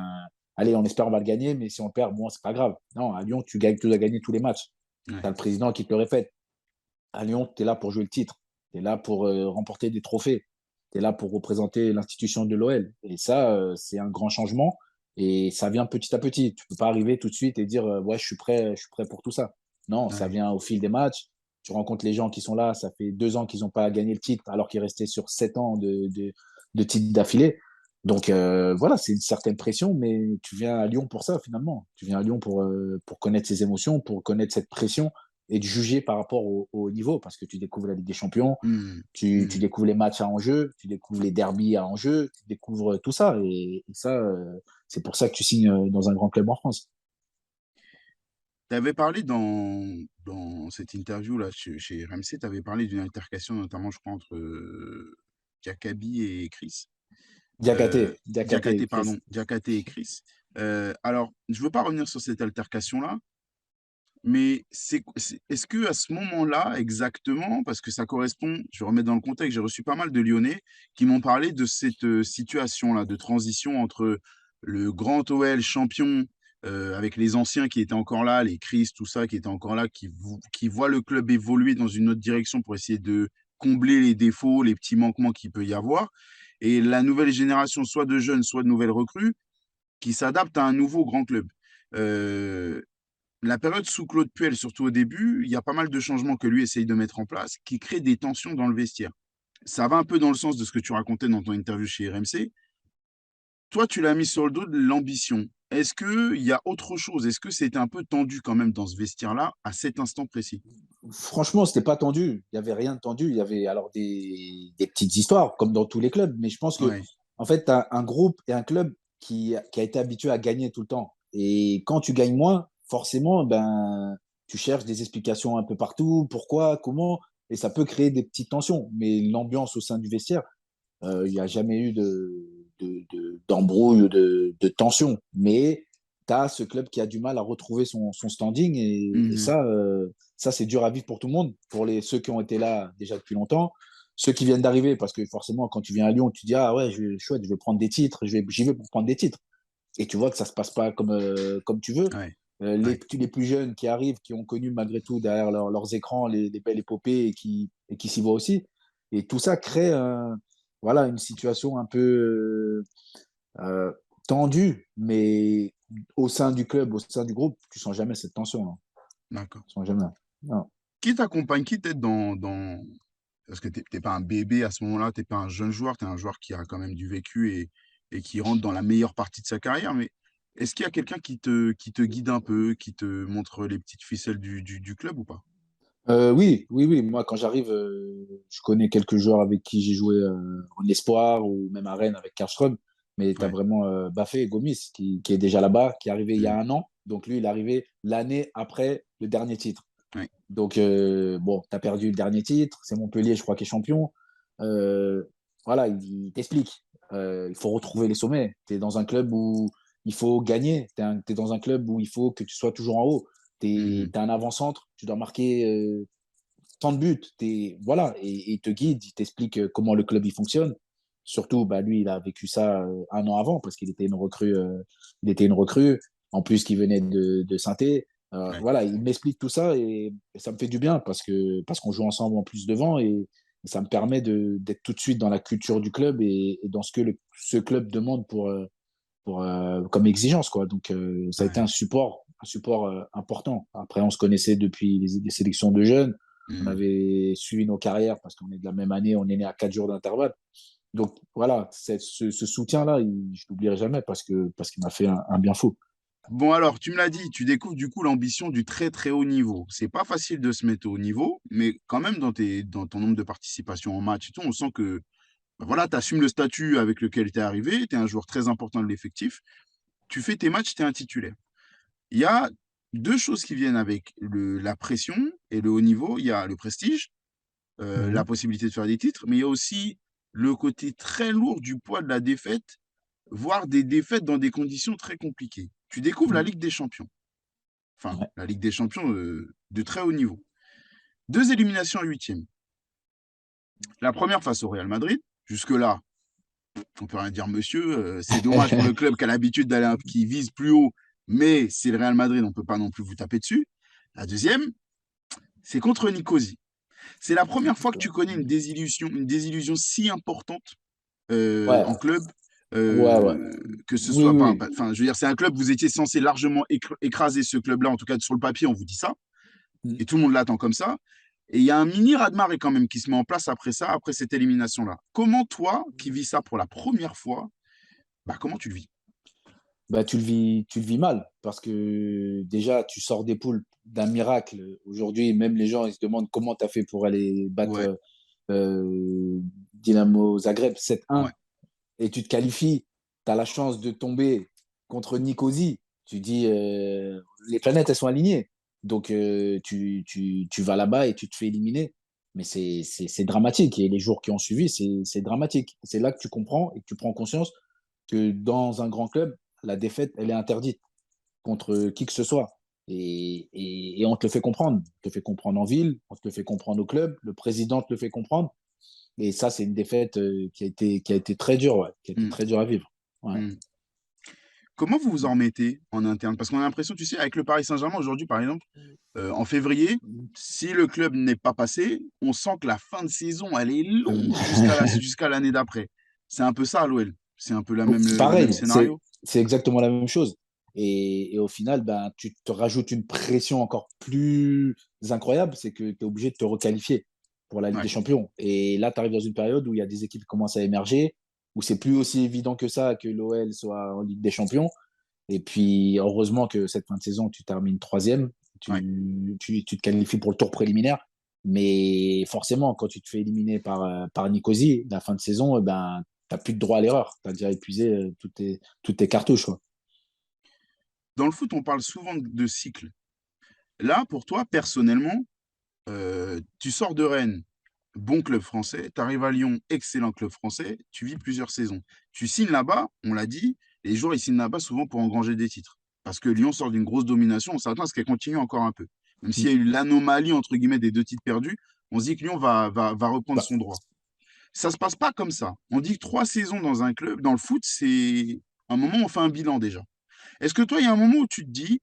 allez, on espère on va le gagner, mais si on le perd, bon, c'est pas grave. Non, à Lyon, tu dois gagner tous les matchs. Tu as ouais. le président qui te le répète. À Lyon, tu es là pour jouer le titre. Tu es là pour remporter des trophées. Tu es là pour représenter l'institution de l'OL. Et ça, c'est un grand changement. Et ça vient petit à petit. Tu ne peux pas arriver tout de suite et dire ouais, je suis prêt pour tout ça. Non, ça Ouais. vient au fil des matchs. Tu rencontres les gens qui sont là. Ça fait 2 ans qu'ils n'ont pas gagné le titre, alors qu'ils restaient sur 7 ans de titre d'affilée. Donc voilà, c'est une certaine pression, mais tu viens à Lyon pour ça finalement. Tu viens à Lyon pour connaître ces émotions, pour connaître cette pression et de juger par rapport au niveau, parce que tu découvres la Ligue des Champions, Mmh. tu Mmh. découvres les matchs à enjeu, tu découvres les derbies à enjeu, tu découvres tout ça. Et ça, c'est pour ça que tu signes dans un grand club en France. Tu avais parlé dans cette interview-là chez RMC, tu avais parlé d'une altercation notamment, je crois, entre Diakaby et Chris. Diakate, Pardon, Chris. Diakhaté et Chris. Alors, je veux pas revenir sur cette altercation-là, mais est-ce que à ce moment-là, exactement, parce que ça correspond, je remets dans le contexte, j'ai reçu pas mal de Lyonnais qui m'ont parlé de cette situation-là, de transition entre le grand OL champion avec les anciens qui étaient encore là, les Chris, tout ça, qui étaient encore là, qui voient le club évoluer dans une autre direction pour essayer de combler les défauts, les petits manquements qu'il peut y avoir, et la nouvelle génération, soit de jeunes, soit de nouvelles recrues, qui s'adaptent à un nouveau grand club. Euh, la période sous Claude Puel, surtout au début, il y a pas mal de changements que lui essaye de mettre en place qui créent des tensions dans le vestiaire. Ça va un peu dans le sens de ce que tu racontais dans ton interview chez RMC. Toi, tu l'as mis sur le dos de l'ambition. Est-ce qu'il y a autre chose? Est-ce que c'était un peu tendu quand même dans ce vestiaire-là à cet instant précis? Franchement, c'était pas tendu. Il y avait rien de tendu. Il y avait alors des petites histoires, comme dans tous les clubs. Mais je pense que, Ouais, en fait, tu as un groupe et un club qui a été habitué à gagner tout le temps. Et quand tu gagnes moins, forcément, ben, tu cherches des explications un peu partout. Pourquoi, comment? Et ça peut créer des petites tensions. Mais l'ambiance au sein du vestiaire, il n'y a jamais eu d'embrouille ou de tension. Mais tu as ce club qui a du mal à retrouver son standing et mhm, ça c'est dur à vivre pour tout le monde, pour ceux qui ont été là déjà depuis longtemps, ceux qui viennent d'arriver, parce que forcément, quand tu viens à Lyon, tu dis, ah ouais, chouette, je vais prendre des titres, j'y vais pour prendre des titres. Et tu vois que ça se passe pas comme tu veux. ouais, ouais. Les plus jeunes qui arrivent, qui ont connu malgré tout derrière leurs écrans les belles épopées et qui s'y voient aussi. Et tout ça crée voilà, une situation un peu euh, tendue, mais au sein du club, au sein du groupe, tu sens jamais cette tension. Non. D'accord. Tu sens jamais. Non. Qui t'accompagne, qui t'aide parce que t'es pas un bébé à ce moment-là, t'es pas un jeune joueur, tu es un joueur qui a quand même du vécu et qui rentre dans la meilleure partie de sa carrière, mais est-ce qu'il y a quelqu'un qui te guide un peu, qui te montre les petites ficelles du club ou pas? Oui, oui, oui. Moi, quand j'arrive, je connais quelques joueurs avec qui j'ai joué en espoir ou même à Rennes avec Karlström. Mais tu as Ouais. vraiment Baffé et Gomis qui est déjà là-bas, qui est arrivé il y a Mm. 1 an. Donc lui, il est arrivé l'année après le dernier titre. Ouais. Donc, bon, tu as perdu le dernier titre. C'est Montpellier, je crois, qui est champion. Euh, voilà, il t'explique. il faut retrouver les sommets. Tu es dans un club où il faut gagner. Tu es, dans un club où il faut que tu sois toujours en haut. Tu es, Mhm. un avant-centre, tu dois marquer tant de buts. Voilà, et il te guide, il t'explique comment le club il fonctionne. Surtout, bah, lui, il a vécu ça 1 an avant parce qu'il était une recrue. Il était une recrue. En plus, qui venait de Saint-Étienne. Ouais. Voilà, il m'explique tout ça et ça me fait du bien parce qu'on joue ensemble en plus devant et ça me permet d'être tout de suite dans la culture du club et dans ce que ce club demande comme exigence, quoi. Donc, ça a été Ouais. un support important. Après, on se connaissait depuis les sélections de jeunes. On Mhm. avait suivi nos carrières parce qu'on est de la même année, on est né à 4 jours d'intervalle. Donc, voilà, ce soutien-là, je ne l'oublierai jamais parce qu'il m'a fait un bien fou. Bon, alors, tu me l'as dit, tu découvres du coup l'ambition du très très haut niveau. C'est pas facile de se mettre au haut niveau, mais quand même, dans ton nombre de participations en match et tout, on sent que bah voilà, tu assumes le statut avec lequel tu es arrivé, tu es un joueur très important de l'effectif, tu fais tes matchs, tu es un titulaire. Il y a deux choses qui viennent avec la pression et le haut niveau. Il y a le prestige, la Mhm. possibilité de faire des titres, mais il y a aussi le côté très lourd du poids de la défaite, voire des défaites dans des conditions très compliquées. Tu découvres la Mhm. Ligue des Champions, enfin Ouais. la Ligue des Champions de très haut niveau. Deux éliminations en huitième. La première face au Real Madrid. Jusque-là, on peut rien dire, monsieur. C'est dommage pour le club qui a l'habitude d'aller, qui vise plus haut, mais c'est le Real Madrid, on peut pas non plus vous taper dessus. La deuxième, c'est contre Nicosie. C'est la première fois que tu connais une désillusion si importante Ouais, en club. ouais, ouais. Que ce Oui, soit oui, pas. oui. Enfin, je veux dire, c'est un club, vous étiez censé largement écraser ce club-là, en tout cas sur le papier, on vous dit ça. Mhm. Et tout le monde l'attend comme ça. Et il y a un mini raz-de-marée quand même qui se met en place après ça, après cette élimination-là. Comment toi, qui vis ça pour la première fois, bah, comment tu le vis? Bah, tu le vis mal parce que déjà, tu sors des poules d'un miracle. Aujourd'hui, même les gens, ils se demandent comment tu as fait pour aller Ouais, battre Dynamo Zagreb 7-1 ouais, et tu te qualifies. Tu as la chance de tomber contre Nicosie. Tu dis, les planètes, elles sont alignées. Donc, tu vas là-bas et tu te fais éliminer. Mais c'est dramatique. Et les jours qui ont suivi, c'est dramatique. C'est là que tu comprends et que tu prends conscience que dans un grand club, la défaite, elle est interdite contre qui que ce soit. Et on te le fait comprendre. On te le fait comprendre en ville, on te le fait comprendre au club, le président te le fait comprendre. Et ça, c'est une défaite qui a été très dure, ouais, qui a été mm, très dure à vivre. Ouais. mm. Comment vous vous en remettez en interne? Parce qu'on a l'impression, tu sais, avec le Paris Saint-Germain aujourd'hui, par exemple, en février, si le club n'est pas passé, on sent que la fin de saison, elle est longue jusqu'à l'année d'après. C'est un peu ça, l'OL. C'est un peu le même Pareil, scénario. c'est exactement la même chose. Et au final, ben, tu te rajoutes une pression encore plus incroyable, c'est que tu es obligé de te requalifier pour la Ligue des Ouais. Champions. Et là, tu arrives dans une période où il y a des équipes qui commencent à émerger, où c'est plus aussi évident que ça que l'OL soit en Ligue des Champions. Et puis, heureusement que cette fin de saison, tu termines troisième, Ouais. tu te qualifies pour le tour préliminaire. Mais forcément, quand tu te fais éliminer par Nicosie, la fin de saison, ben, tu n'as plus de droit à l'erreur. Tu as déjà épuisé toutes tes cartouches, quoi. Dans le foot, on parle souvent de cycle. Là, pour toi, personnellement, tu sors de Rennes, bon club français, tu arrives à Lyon, excellent club français, tu vis plusieurs saisons. Tu signes là-bas, on l'a dit, les joueurs ils signent là-bas souvent pour engranger des titres. Parce que Lyon sort d'une grosse domination, on s'attend à ce qu'elle continue encore un peu. Même s'il y a eu l'anomalie, entre guillemets, des deux titres perdus, on se dit que Lyon va reprendre Bah, son droit. Ça se passe pas comme ça. On dit que 3 saisons dans un club, dans le foot, c'est un moment où on fait un bilan déjà. Est-ce que toi, il y a un moment où tu te dis,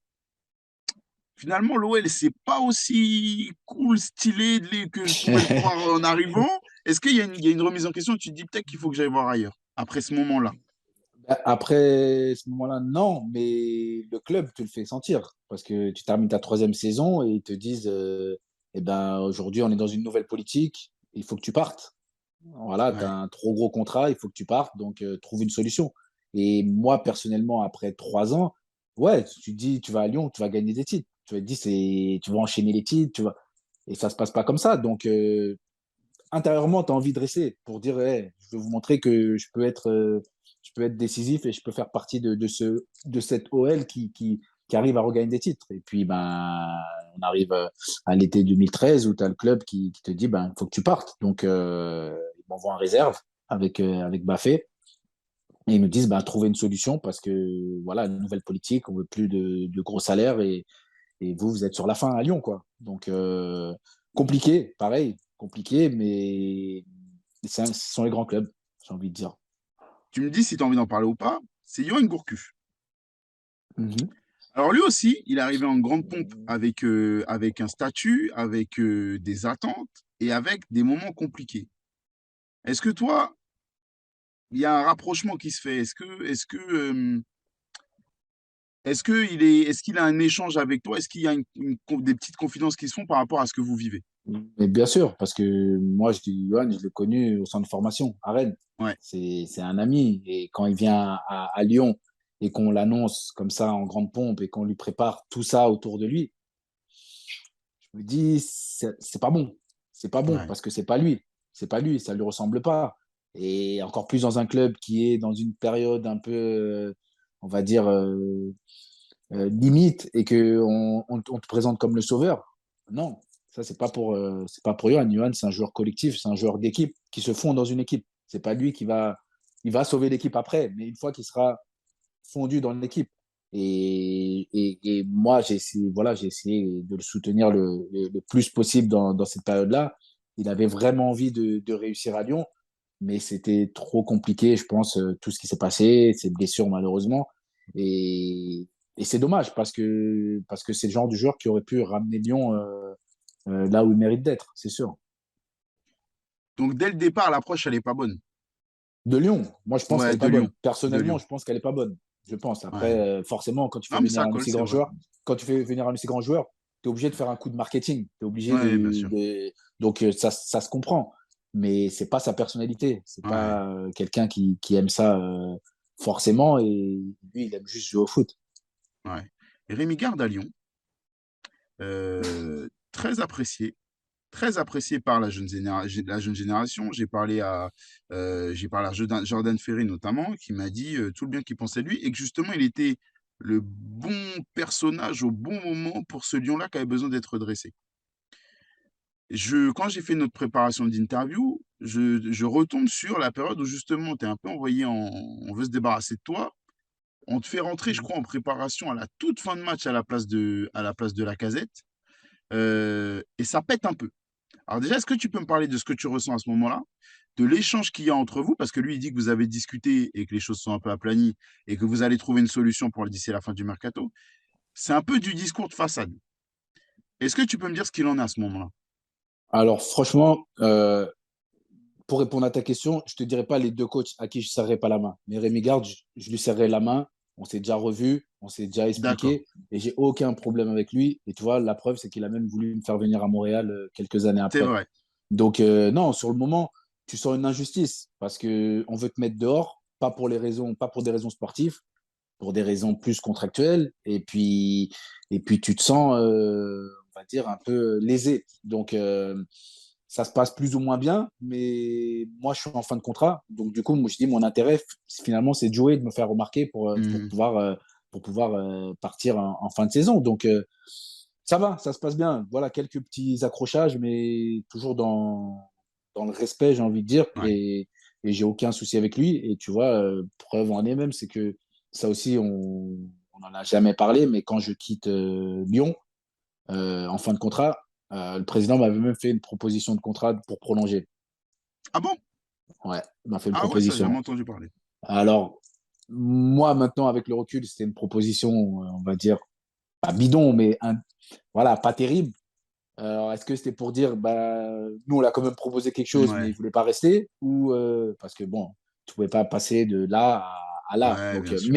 finalement, l'OL, c'est pas aussi cool, stylé que je pouvais le croire en arrivant. Est-ce il y a une remise en question et tu te dis peut-être qu'il faut que j'aille voir ailleurs, après ce moment-là? après ce moment-là, non, mais le club te le fait sentir parce que tu termines ta troisième saison et ils te disent eh ben, aujourd'hui, on est dans une nouvelle politique, il faut que tu partes. Voilà, tu as Ouais, un trop gros contrat, il faut que tu partes, donc trouve une solution. Et moi, personnellement, après 3 ans, ouais, tu te dis, tu vas à Lyon, tu vas gagner des titres. Tu vas te dire, tu vas enchaîner les titres, tu vas... et ça se passe pas comme ça. Donc, intérieurement, tu as envie de rester pour dire, hey, je vais vous montrer que je peux être décisif et je peux faire partie de cette OL qui arrive à regagner des titres. Et puis, ben, on arrive à l'été 2013 où tu as le club qui te dit, ben, il faut que tu partes. Donc, ils m'envoient en réserve avec Baffé. Et ils me disent, bah, trouver une solution parce que, voilà, une nouvelle politique, on veut plus de gros salaires et vous, vous êtes sur la fin à Lyon, quoi. Donc, compliqué, pareil, compliqué, mais ce sont les grands clubs, j'ai envie de dire. Tu me dis si tu as envie d'en parler ou pas. C'est Yoann Gourcuff. Mhm. Alors lui aussi, il est arrivé en grande pompe avec un statut, avec des attentes et avec des moments compliqués. Est-ce que toi, il y a un rapprochement qui se fait? Est-ce qu'il a un échange avec toi? Est-ce qu'il y a des petites confidences qui se font par rapport à ce que vous vivez? Mais bien sûr, parce que moi, je dis, Johan, je l'ai connu au centre de formation à Rennes. Ouais, C'est un ami. Et quand il vient à Lyon et qu'on l'annonce comme ça en grande pompe et qu'on lui prépare tout ça autour de lui, je me dis, c'est pas bon. C'est pas bon ouais, parce que c'est pas lui. C'est pas lui, ça lui ressemble pas. Et encore plus dans un club qui est dans une période un peu, on va dire, limite et on te présente comme le sauveur. Non, ça, c'est pas pour Johan. Johan, c'est un joueur collectif, c'est un joueur d'équipe qui se fond dans une équipe. C'est pas lui il va sauver l'équipe après, mais une fois qu'il sera fondu dans l'équipe. Et moi, j'ai essayé de le soutenir le plus possible dans cette période-là. Il avait vraiment envie de réussir à Lyon, mais c'était trop compliqué, je pense, tout ce qui s'est passé, ces blessures malheureusement. Et, et c'est dommage parce que c'est le genre de joueur qui aurait pu ramener Lyon là où il mérite d'être, c'est sûr. donc dès le départ, l'approche, elle est pas bonne. De Lyon, moi je pense qu'elle Ouais, n'est de pas Lyon. bonne. De Personnellement, Lyon. je pense qu'elle n'est pas bonne. Je pense. Après, Ouais. forcément, Non, mais ça colle, c'est vrai. quand tu fais venir un aussi grand joueur, tu es obligé de faire un coup de marketing. Tu es obligé Ouais, bien sûr. Donc ça se comprend. Mais c'est pas sa personnalité. C'est Ouais, pas quelqu'un qui aime ça forcément. Et lui, il aime juste jouer au foot. ouais. Et Rémi Garde à Lyon, très apprécié. Très apprécié par la jeune génération. J'ai parlé à Jordan Ferry notamment, qui m'a dit tout le bien qu'il pensait de lui et que justement, il était le bon personnage au bon moment pour ce lion-là qui avait besoin d'être redressé. Quand j'ai fait notre préparation d'interview, je retombe sur la période où justement, tu es un peu envoyé on veut se débarrasser de toi. On te fait rentrer, je crois, en préparation à la toute fin de match à la place de Lacazette. Et ça pète un peu. Alors déjà, est-ce que tu peux me parler de ce que tu ressens à ce moment-là, de l'échange qu'il y a entre vous, parce que lui, il dit que vous avez discuté et que les choses sont un peu aplanies et que vous allez trouver une solution pour d'ici la fin du mercato. C'est un peu du discours de façade. Est-ce que tu peux me dire ce qu'il en est à ce moment-là? Alors, franchement, pour répondre à ta question, je te dirais pas les deux coachs à qui je ne serrais pas la main. Mais Rémi Garde, je lui serrais la main. On s'est déjà revu, on s'est déjà D'accord, expliqué et j'ai aucun problème avec lui. Et tu vois, la preuve, c'est qu'il a même voulu me faire venir à Montréal quelques années c'est après. vrai. Donc, non, sur le moment, tu sens une injustice parce qu'on veut te mettre dehors, pas pour des raisons sportives, pour des raisons plus contractuelles. Et puis tu te sens, on va dire, un peu lésé. Donc, ça se passe plus ou moins bien, mais moi, je suis en fin de contrat. Donc, du coup, moi, je dis, mon intérêt, finalement, c'est de jouer, de me faire remarquer Mhm. pour pouvoir partir en fin de saison. Donc, ça va, ça se passe bien. Voilà, quelques petits accrochages, mais toujours dans le respect, j'ai envie de dire. Ouais. Et j'ai aucun souci avec lui. Et tu vois, preuve en est même, c'est que ça aussi, on n'en a jamais parlé, mais quand je quitte Lyon, en fin de contrat, le président m'avait même fait une proposition de contrat pour prolonger. Ah bon? Ouais, il m'a fait une Ah ouais, ça, j'ai jamais proposition. entendu parler. Alors, moi, maintenant, avec le recul, c'était une proposition, on va dire, pas bidon, mais voilà, pas terrible. Alors, est-ce que c'était pour dire, bah, nous, on l'a quand même proposé quelque chose, mais il Ouais, ne voulait pas rester ou parce que bon, tu ne pouvais pas passer de là à là. ouais, Donc, bien sûr.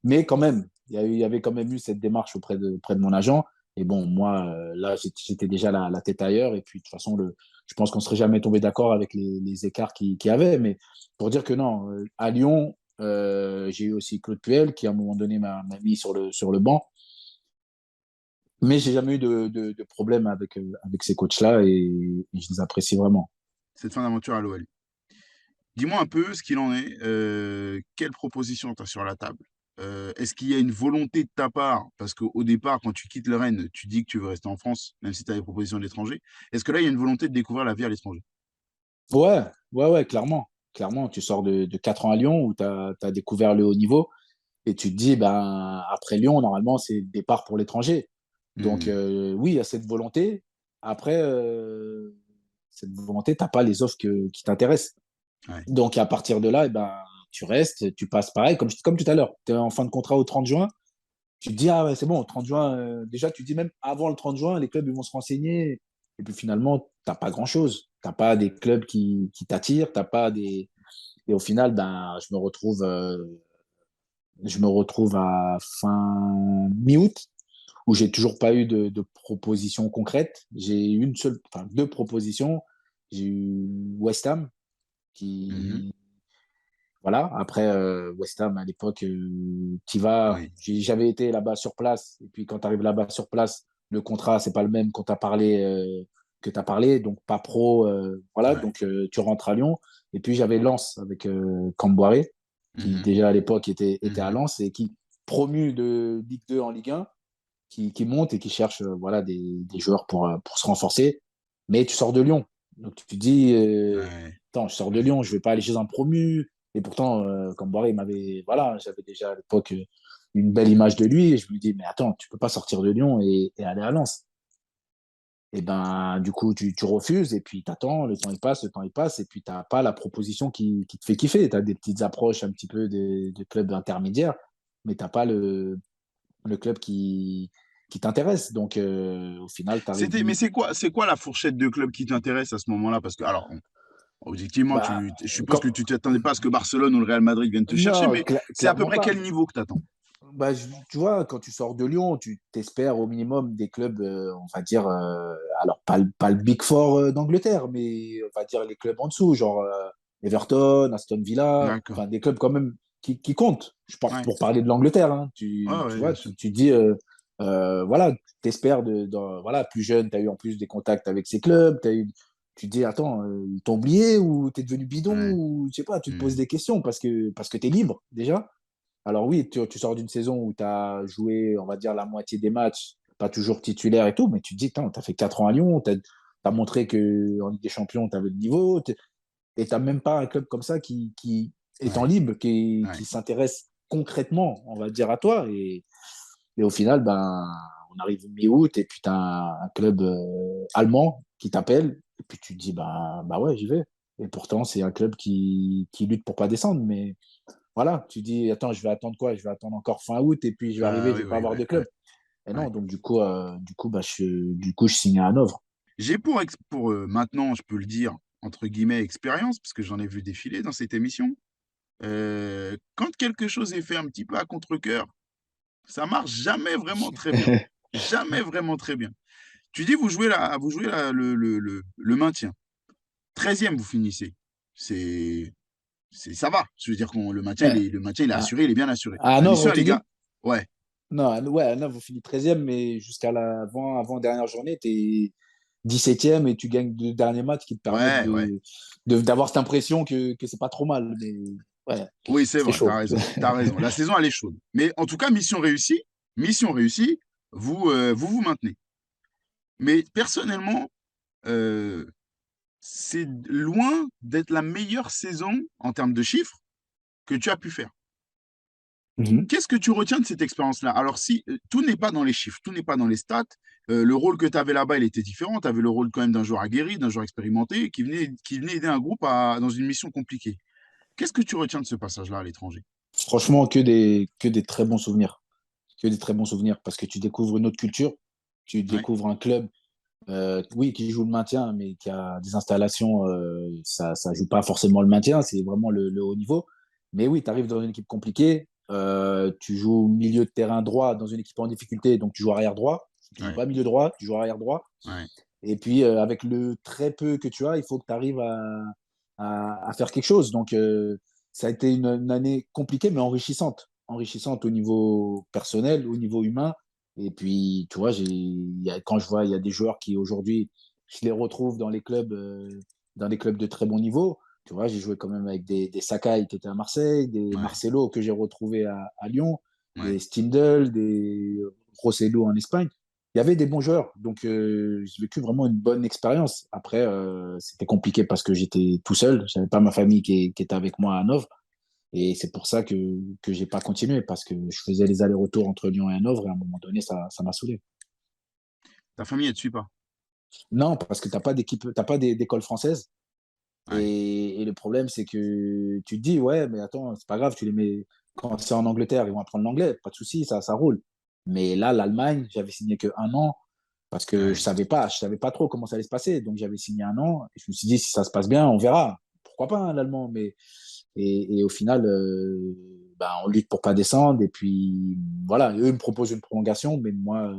mais quand même, il y avait quand même eu cette démarche auprès de mon agent. Et bon, moi, là, j'étais déjà la tête ailleurs. Et puis, de toute façon, je pense qu'on ne serait jamais tombé d'accord avec les écarts qu'il y avait. Mais pour dire que non, à Lyon, j'ai eu aussi Claude Puel qui, à un moment donné, m'a mis sur le banc. Mais j'ai jamais eu de problème avec ces coachs-là et je les apprécie vraiment. Cette fin d'aventure à l'OL. Dis-moi un peu ce qu'il en est. Quelle proposition tu as sur la table? Est-ce qu'il y a une volonté de ta part? Parce qu'au départ, quand tu quittes le Rennes, tu dis que tu veux rester en France, même si tu as des propositions de l'étranger. Est-ce que là, il y a une volonté de découvrir la vie à l'étranger? Ouais, ouais, ouais, clairement. Clairement, tu sors de 4 ans à Lyon où tu as découvert le haut niveau et tu te dis, ben, après Lyon, normalement, c'est le départ pour l'étranger. Donc, Hmm. oui, il y a cette volonté. Après, cette volonté, tu n'as pas les offres qui t'intéressent. Ouais. Donc, à partir de là, eh ben, tu restes, tu passes pareil, comme tout à l'heure. Tu es en fin de contrat au 30 juin. Tu te dis, ah ouais, c'est bon, au 30 juin, déjà, tu te dis même avant le 30 juin, les clubs ils vont se renseigner. Et puis finalement, tu n'as pas grand-chose. Tu n'as pas des clubs qui t'attirent, t'as pas des. Et au final, ben, je me retrouve à fin mi-août où j'ai toujours pas eu de proposition concrète. J'ai eu enfin, deux propositions. J'ai eu West Ham Mhm. qui, voilà. Après, West Ham, à l'époque, tu vas. Oui. J'avais été là-bas sur place. Et puis, quand tu arrives là-bas sur place, le contrat, c'est pas le même quand tu as parlé, que tu as parlé. Donc, pas pro. Voilà. Ouais. Donc, tu rentres à Lyon. Et puis, j'avais Lens avec Camboiré, qui Mhm. déjà à l'époque était à Mhm. Lens et qui, promu de Ligue 2 en Ligue 1, qui monte et qui cherche voilà, des joueurs pour se renforcer. Mais tu sors de Lyon. Donc, tu te dis, Ouais. attends, je sors de Lyon, je vais pas aller chez un promu. Et pourtant, comme Boré, voilà, j'avais déjà à l'époque une belle image de lui. Et je me dis, mais attends, tu peux pas sortir de Lyon et aller à Lens. Et ben, du coup, tu refuses et puis tu attends, le temps il passe, et puis tu n'as pas la proposition qui te fait kiffer. Tu as des petites approches un petit peu de clubs intermédiaires, mais tu n'as pas le club qui t'intéresse. Donc, au final, tu arrives. Mais c'est quoi la fourchette de club qui t'intéresse à ce moment-là? Parce que, alors, objectivement, Bah, je suppose que comme- tu t'attendais pas à ce que Barcelone ou le Real Madrid viennent te chercher, non, mais c'est à peu clairement près quel pas. niveau que tu attends? Bah, tu vois, quand tu sors de Lyon, tu t'espères au minimum des clubs, on va dire, alors pas le Big Four d'Angleterre, mais on va dire les clubs en dessous, genre Everton, Aston Villa, D'accord. enfin des clubs quand même qui comptent. Je parle Ouais. pour parler de l'Angleterre, hein. Ouais, Tu ouais, vois, bien sûr. tu dis, voilà, tu espères, voilà, plus jeune, tu as eu en plus des contacts avec ces clubs, tu te dis, attends, ils t'ont oublié ou t'es devenu bidon, Ouais. ou je sais pas, tu te poses Hmm. des questions parce que tu es libre déjà. Alors oui, tu sors d'une saison où tu as joué, on va dire, la moitié des matchs, pas toujours titulaire et tout, mais tu te dis, tu as fait 4 ans à Lyon, tu as montré qu'en Ligue des Champions, tu avais le niveau, et tu n'as même pas un club comme ça qui étant Ouais. libre, Ouais. qui s'intéresse concrètement, on va dire, à toi. Et au final, ben, on arrive mi-août, et puis tu as un club allemand qui t'appelle, et puis tu te dis, bah ouais, j'y vais. Et pourtant, c'est un club qui lutte pour pas descendre, mais voilà, tu dis, attends, je vais attendre quoi? Je vais attendre encore fin août et puis je vais arriver, Bah je oui, vais pas oui, avoir oui, de ouais. club. Et non, Ouais. donc bah, je signais à Hanovre. J'ai pour maintenant, je peux le dire, entre guillemets, expérience, parce que j'en ai vu défiler dans cette émission. Quand quelque chose est fait un petit peu à contre-cœur, ça marche jamais vraiment très bien. Jamais vraiment très bien. Tu dis, vous jouez le maintien. 13e, vous finissez. C'est, ça va. Je veux dire que Ouais. le maintien, il est À, assuré, il est bien assuré. à La mission, Hanovre, les tu gars, dis? ouais, Non, ouais, à Hanovre, vous finissez 13e, mais jusqu'à avant dernière journée, tu es 17e et tu gagnes deux derniers matchs qui te permettent ouais, ouais. d'avoir cette impression que c'est pas trop mal. Mais ouais, Oui, c'est c'était vrai, t'as chaud. raison, t'as raison. La saison, elle est chaude. Mais en tout cas, mission réussie, vous maintenez. Mais personnellement, euh, c'est loin d'être la meilleure saison en termes de chiffres que tu as pu faire. Mhm. Qu'est-ce que tu retiens de cette expérience-là? Alors, si tout n'est pas dans les chiffres, tout n'est pas dans les stats, le rôle que tu avais là-bas, il était différent. Tu avais le rôle quand même d'un joueur aguerri, d'un joueur expérimenté qui venait aider un groupe dans une mission compliquée. Qu'est-ce que tu retiens de ce passage-là à l'étranger? Franchement, que des très bons souvenirs. Que des très bons souvenirs parce que tu découvres une autre culture, tu Ouais, découvres un club. Oui, qui joue le maintien, mais qui a des installations, ça ne joue pas forcément le maintien, c'est vraiment le haut niveau. Mais oui, tu arrives dans une équipe compliquée, tu joues milieu de terrain droit dans une équipe en difficulté, donc tu joues arrière droit. Tu joues ouais, pas milieu droit, tu joues arrière droit. ouais, Et puis, avec le très peu que tu as, il faut que tu arrives à faire quelque chose. Donc, ça a été une année compliquée, mais enrichissante. Enrichissante au niveau personnel, au niveau humain. Et puis, tu vois, quand je vois, il y a des joueurs qui aujourd'hui, je les retrouve dans les clubs de très bon niveau. Tu vois, j'ai joué quand même avec des Sakai qui étaient à Marseille, des ouais, Marcelo que j'ai retrouvés à Lyon, ouais. des Stindl, des Rosselló en Espagne. il y avait des bons joueurs. Donc, j'ai vécu vraiment une bonne expérience. Après, c'était compliqué parce que j'étais tout seul. Je n'avais pas ma famille qui était avec moi à Hanovre. Et c'est pour ça que j'ai pas continué parce que je faisais les allers-retours entre Lyon et Hanovre et à un moment donné, ça m'a saoulé. Ta famille, elle te suit pas. Non, parce que t'as pas d'équipe, t'as pas d'école française. Ouais. Et le problème, c'est que tu te dis, ouais, mais attends, c'est pas grave, tu les mets quand c'est en Angleterre, ils vont apprendre l'anglais, pas de souci, ça roule. Mais là, l'Allemagne, j'avais signé que un an parce que Ouais. je savais pas trop comment ça allait se passer. Donc j'avais signé un an et je me suis dit, si ça se passe bien, on verra. Pourquoi pas hein, l'allemand, mais et au final, bah, on lutte pour pas descendre. Et puis voilà, eux me proposent une prolongation, mais moi,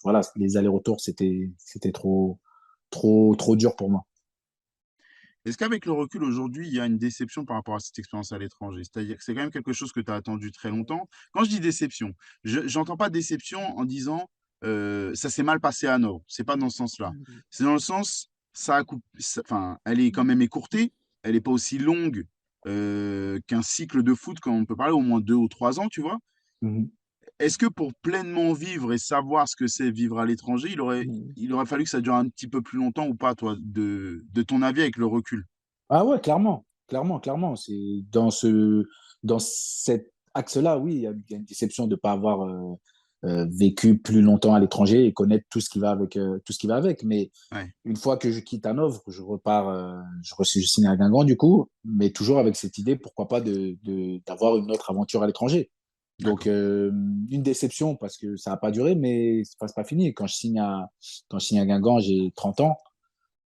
voilà, les allers-retours, c'était trop dur pour moi. Est-ce qu'avec le recul aujourd'hui, il y a une déception par rapport à cette expérience à l'étranger? C'est-à-dire que c'est quand même quelque chose que tu as attendu très longtemps. Quand je dis déception, j'entends pas déception en disant ça s'est mal passé à Hanovre. C'est pas dans ce sens-là. C'est dans le sens, enfin, elle est quand même écourtée. Elle n'est pas aussi longue qu'un cycle de foot, quand on peut parler au moins 2 ou 3 ans, tu vois. Mhm. Est-ce que pour pleinement vivre et savoir ce que c'est vivre à l'étranger, il aurait fallu que ça dure un petit peu plus longtemps ou pas, toi, de ton avis avec le recul? Ah ouais, clairement, clairement, clairement. C'est dans cet axe-là, oui, il y a une déception de ne pas avoir vécu plus longtemps à l'étranger et connaître tout ce qui va avec, tout ce qui va avec. Mais Ouais. une fois que je quitte Hanovre, je repars, je signe à Guingamp du coup, mais toujours avec cette idée, pourquoi pas d'avoir une autre aventure à l'étranger. Donc D'accord. une déception parce que ça n'a pas duré, mais c'est pas fini. Quand je signe à Guingamp, j'ai 30 ans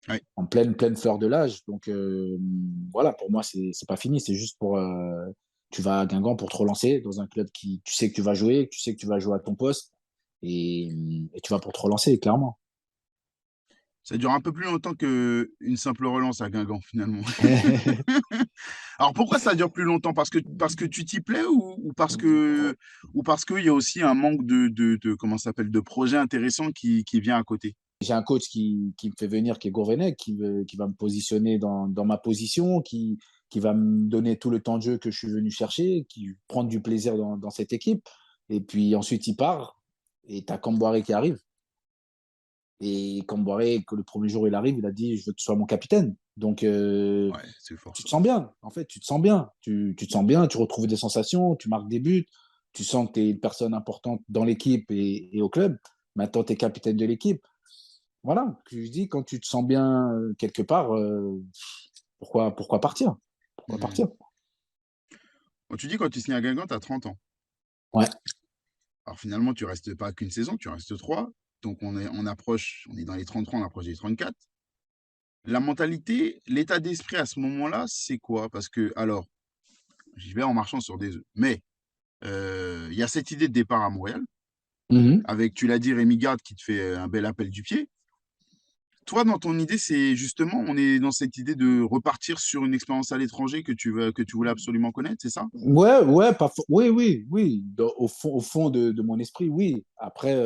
Ouais. en pleine fleur de l'âge. Donc voilà, pour moi, c'est pas fini. C'est juste pour. Tu vas à Guingamp pour te relancer dans un club qui. Tu sais que tu vas jouer, tu sais que tu vas jouer à ton poste et tu vas pour te relancer, clairement. Ça dure un peu plus longtemps qu'une simple relance à Guingamp, finalement. Alors pourquoi ça dure plus longtemps? Parce que tu t'y plais ou parce qu'il y a aussi un manque comment ça s'appelle, de projets intéressants qui vient à côté? J'ai un coach qui me fait venir, qui est Gourvenec, qui va me positionner dans ma position, qui va me donner tout le temps de jeu que je suis venu chercher, qui prend du plaisir dans cette équipe. Et puis ensuite, il part et tu as Camboire qui arrive. Et Camboire, que le premier jour il arrive, il a dit je veux que tu sois mon capitaine. Donc Ouais, c'est fort tu ça. te sens bien, en fait, tu te sens bien. Tu te sens bien, tu retrouves des sensations, tu marques des buts, tu sens que tu es une personne importante dans l'équipe et au club. Maintenant, tu es capitaine de l'équipe. Voilà, je dis, quand tu te sens bien quelque part, pourquoi partir? Pourquoi Mmh. partir? Quand tu dis quand tu signes à Guingamp, tu as 30 ans. Ouais. Alors finalement, tu restes pas qu'une saison, tu restes 3. Donc on est dans les 33, on approche des 34. La mentalité, l'état d'esprit à ce moment-là, c'est quoi? Parce que alors, j'y vais en marchant sur des œufs, mais il y a cette idée de départ à Montréal Mhm. avec, tu l'as dit, Rémi Garde qui te fait, un bel appel du pied. Toi, dans ton idée, c'est justement, on est dans cette idée de repartir sur une expérience à l'étranger que tu voulais absolument connaître, c'est ça? Ouais, ouais, oui, oui, oui. Au fond de mon esprit, oui. Après,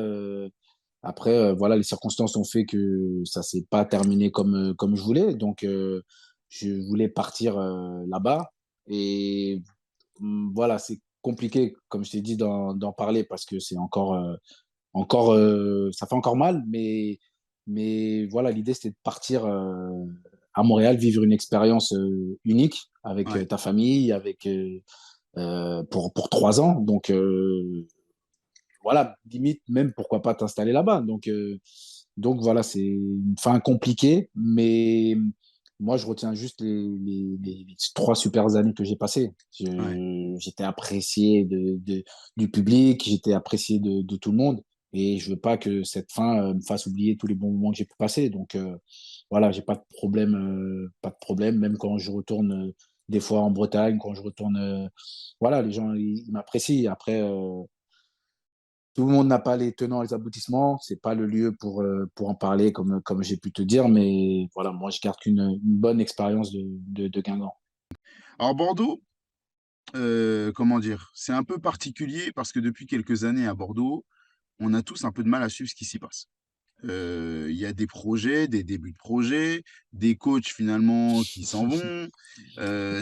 voilà, les circonstances ont fait que ça s'est pas terminé comme je voulais. Donc, je voulais partir là-bas. Et voilà, c'est compliqué, comme je t'ai dit, d'en parler parce que c'est ça fait encore mal. Mais voilà, l'idée, c'était de partir à Montréal, vivre une expérience unique avec Ouais. ta famille, pour 3 ans. Donc, voilà, limite, même pourquoi pas t'installer là-bas. Donc voilà, c'est une fin compliquée, mais moi, je retiens juste les 3 super années que j'ai passées. Ouais. J'étais apprécié du public, j'étais apprécié de tout le monde, et je veux pas que cette fin me fasse oublier tous les bons moments que j'ai pu passer. Donc voilà, j'ai pas de problème, même quand je retourne des fois en Bretagne, quand je retourne, voilà, les gens ils m'apprécient. Après, tout le monde n'a pas les tenants et les aboutissements. C'est pas le lieu pour en parler comme j'ai pu te dire. Mais voilà, moi, je garde une bonne expérience de Guingamp. Alors Bordeaux, comment dire? C'est un peu particulier parce que depuis quelques années à Bordeaux, on a tous un peu de mal à suivre ce qui s'y passe. Il y a des projets, des débuts de projets, des coachs finalement qui s'en vont.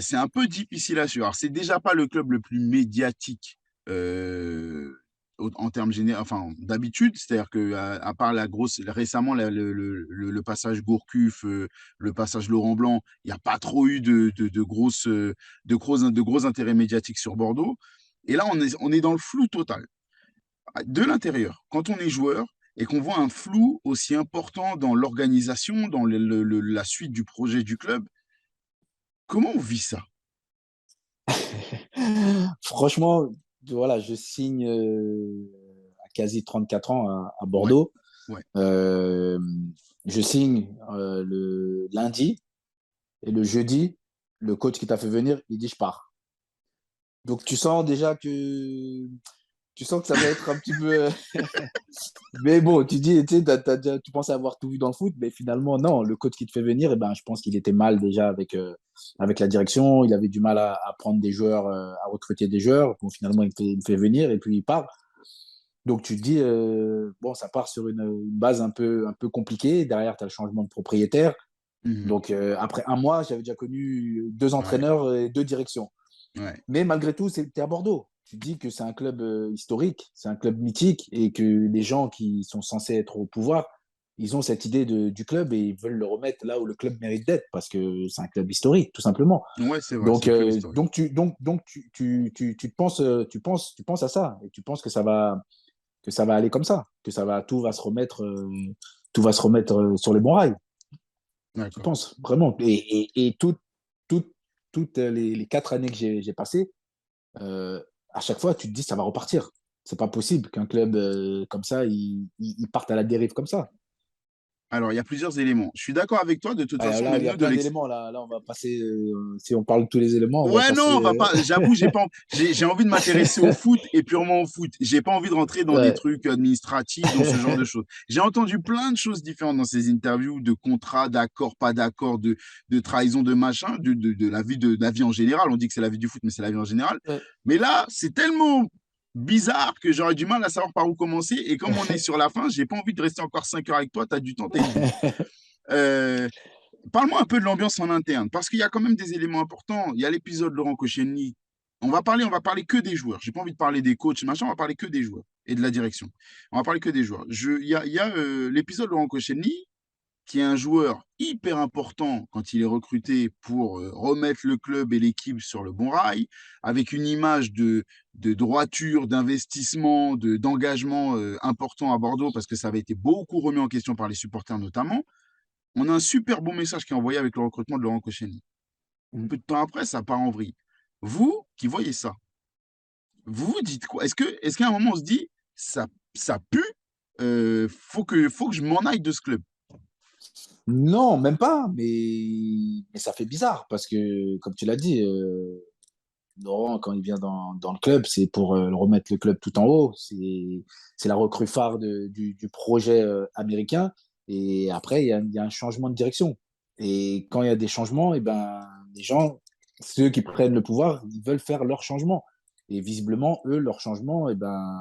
C'est un peu difficile à suivre. Alors c'est déjà pas le club le plus médiatique, heu, en termes généraux, enfin d'habitude, c'est-à-dire que à part la grosse récemment le passage Gourcuff, le passage Laurent Blanc, il n'y a pas trop eu de gros intérêts médiatiques sur Bordeaux. Et là, on est dans le flou total. De l'intérieur, quand on est joueur et qu'on voit un flou aussi important dans l'organisation, dans la suite du projet du club, comment on vit ça? Franchement, voilà, je signe à quasi 34 ans à Ouais, Bordeaux. ouais, Euh, je signe le lundi et le jeudi, le coach qui t'a fait venir, il dit je pars. Donc tu sens déjà que ça va être un petit peu. Mais bon, tu dis, tu sais, tu pensais avoir tout vu dans le foot, mais finalement, non. Le coach qui te fait venir, eh ben, je pense qu'il était mal déjà avec la direction. Il avait du mal à prendre des joueurs, à recruter des joueurs. Bon, finalement, il me fait venir et puis il part. Donc tu te dis, bon, ça part sur une base un peu compliquée. Derrière, tu as le changement de propriétaire. mhm, Donc après un mois, j'avais déjà connu deux ouais, entraîneurs et deux directions. ouais. Mais malgré tout, tu es à Bordeaux. Tu dis que c'est un club historique, c'est un club mythique et que les gens qui sont censés être au pouvoir, ils ont cette idée du club et ils veulent le remettre là où le club mérite d'être parce que c'est un club historique, tout simplement. Ouais, c'est vrai, c'est un club historique. Tu penses à ça et tu penses que ça va aller comme ça, que tout va se remettre sur les bons rails. Tu D'accord. penses vraiment. Et tout, toutes les 4 années que j'ai passées, à chaque fois, tu te dis ça va repartir. C'est pas possible qu'un club comme ça, il parte à la dérive comme ça. Alors, il y a plusieurs éléments. Je suis d'accord avec toi, de toute Ouais, façon, là, mais il y a nous, de plein l'ex. d'éléments. Là, on va passer. Si on parle de tous les éléments, on va Ouais, non, passer. on va pas. J'avoue, j'ai envie de m'intéresser au foot et purement au foot. J'ai pas envie de rentrer dans des Ouais. trucs administratifs, dans ce genre de choses. J'ai entendu plein de choses différentes dans ces interviews, de contrats, d'accords, pas d'accords, de trahison, de machin, de la vie en général. On dit que c'est la vie du foot, mais c'est la vie en général. Ouais. Mais là, c'est tellement bizarre que j'aurais du mal à savoir par où commencer. Et comme on est sur la fin, j'ai pas envie de rester encore 5 heures avec toi. Tu as du temps, tu as une vie. Euh, Parle-moi un peu de l'ambiance en interne, parce qu'il y a quand même des éléments importants. Il y a l'épisode Laurent Koscielny. On va parler que des joueurs. J'ai pas envie de parler des coachs, machin. On va parler que des joueurs et de la direction. On va parler que des joueurs. Il y a l'épisode Laurent Koscielny, qui est un joueur hyper important quand il est recruté pour remettre le club et l'équipe sur le bon rail, avec une image de droiture, d'investissement, d'engagement important à Bordeaux, parce que ça avait été beaucoup remis en question par les supporters notamment. On a un super bon message qui est envoyé avec le recrutement de Laurent Koscielny. Peu de temps après, ça part en vrille. Vous qui voyez ça, vous vous dites quoi? Est-ce qu'à un moment on se dit ça pue, faut que je m'en aille de ce club? Non, même pas, mais ça fait bizarre parce que, comme tu l'as dit, Laurent, quand il vient dans le club, c'est pour remettre le club tout en haut. C'est la recrue phare du projet américain. Et après, il y a un changement de direction. Et quand il y a des changements, et ben, les gens, ceux qui prennent le pouvoir, ils veulent faire leur changement. Et visiblement, eux, leur changement, et ben,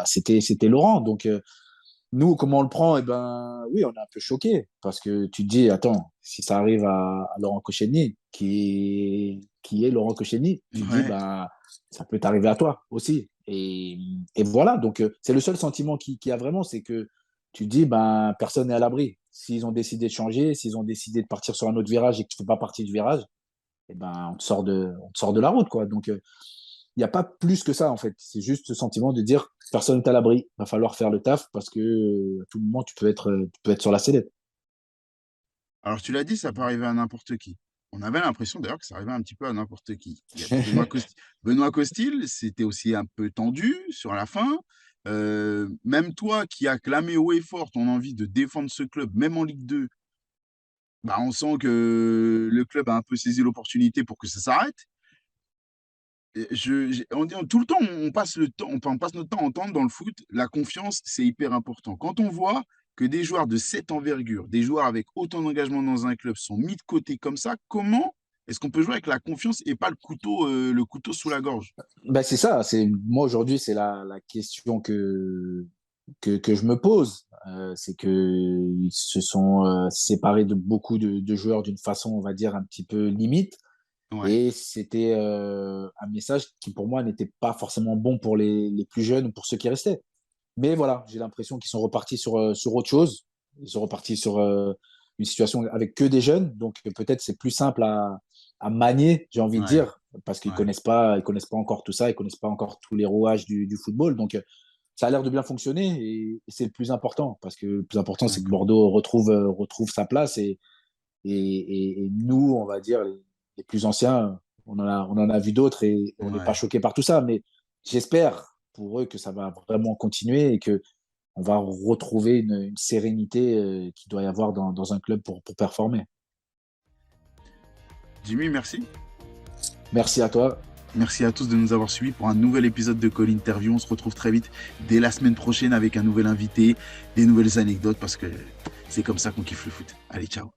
c'était Laurent. Donc, nous, comment on le prend? Eh ben, oui, on est un peu choqué parce que tu te dis, attends, si ça arrive à Laurent Koscielny, qui est Laurent Koscielny, tu te dis, Ouais. ben, ça peut t'arriver à toi aussi. Et voilà, donc c'est le seul sentiment qu'il y a vraiment, c'est que tu te dis, ben, personne n'est à l'abri. S'ils ont décidé de changer, s'ils ont décidé de partir sur un autre virage et que tu ne fais pas partie du virage, eh ben, on te sort de la route, quoi. Donc, il n'y a pas plus que ça, en fait. C'est juste ce sentiment de dire personne n'est à l'abri. Il va falloir faire le taf parce que à tout moment, tu peux être sur la sellette. Alors tu l'as dit, ça peut arriver à n'importe qui. On avait l'impression d'ailleurs que ça arrivait un petit peu à n'importe qui. Il y a Benoît Costil, c'était aussi un peu tendu sur la fin. Même toi qui as clamé haut et fort ton envie de défendre ce club, même en Ligue 2, bah, on sent que le club a un peu saisi l'opportunité pour que ça s'arrête. On dit tout le temps, on passe on passe notre temps à entendre dans le foot, la confiance, c'est hyper important. Quand on voit que des joueurs de cette envergure, des joueurs avec autant d'engagement dans un club sont mis de côté comme ça, comment est-ce qu'on peut jouer avec la confiance et pas le couteau sous la gorge? Ben, c'est ça. Moi, aujourd'hui, c'est la question que je me pose. C'est qu'ils se sont séparés de beaucoup de joueurs d'une façon, on va dire, un petit peu limite. Ouais, Et c'était un message qui, pour moi, n'était pas forcément bon pour les plus jeunes ou pour ceux qui restaient. Mais voilà, j'ai l'impression qu'ils sont repartis sur autre chose. Ils sont repartis sur une situation avec que des jeunes. Donc peut-être c'est plus simple à manier, j'ai envie de ouais, dire, parce qu'ils ouais, connaissent pas encore tout ça, ils connaissent pas encore tous les rouages du football. Donc ça a l'air de bien fonctionner et c'est le plus important. Parce que le plus important, c'est que d'accord. Bordeaux retrouve sa place et nous, on va dire, les plus anciens, on en a vu d'autres et on n'est pas Ouais. choqué par tout ça. Mais j'espère pour eux que ça va vraiment continuer et que on va retrouver une sérénité qu'il doit y avoir dans un club pour performer. Jimmy, merci. Merci à toi. Merci à tous de nous avoir suivis pour un nouvel épisode de Call Interview. On se retrouve très vite dès la semaine prochaine avec un nouvel invité, des nouvelles anecdotes parce que c'est comme ça qu'on kiffe le foot. Allez, ciao.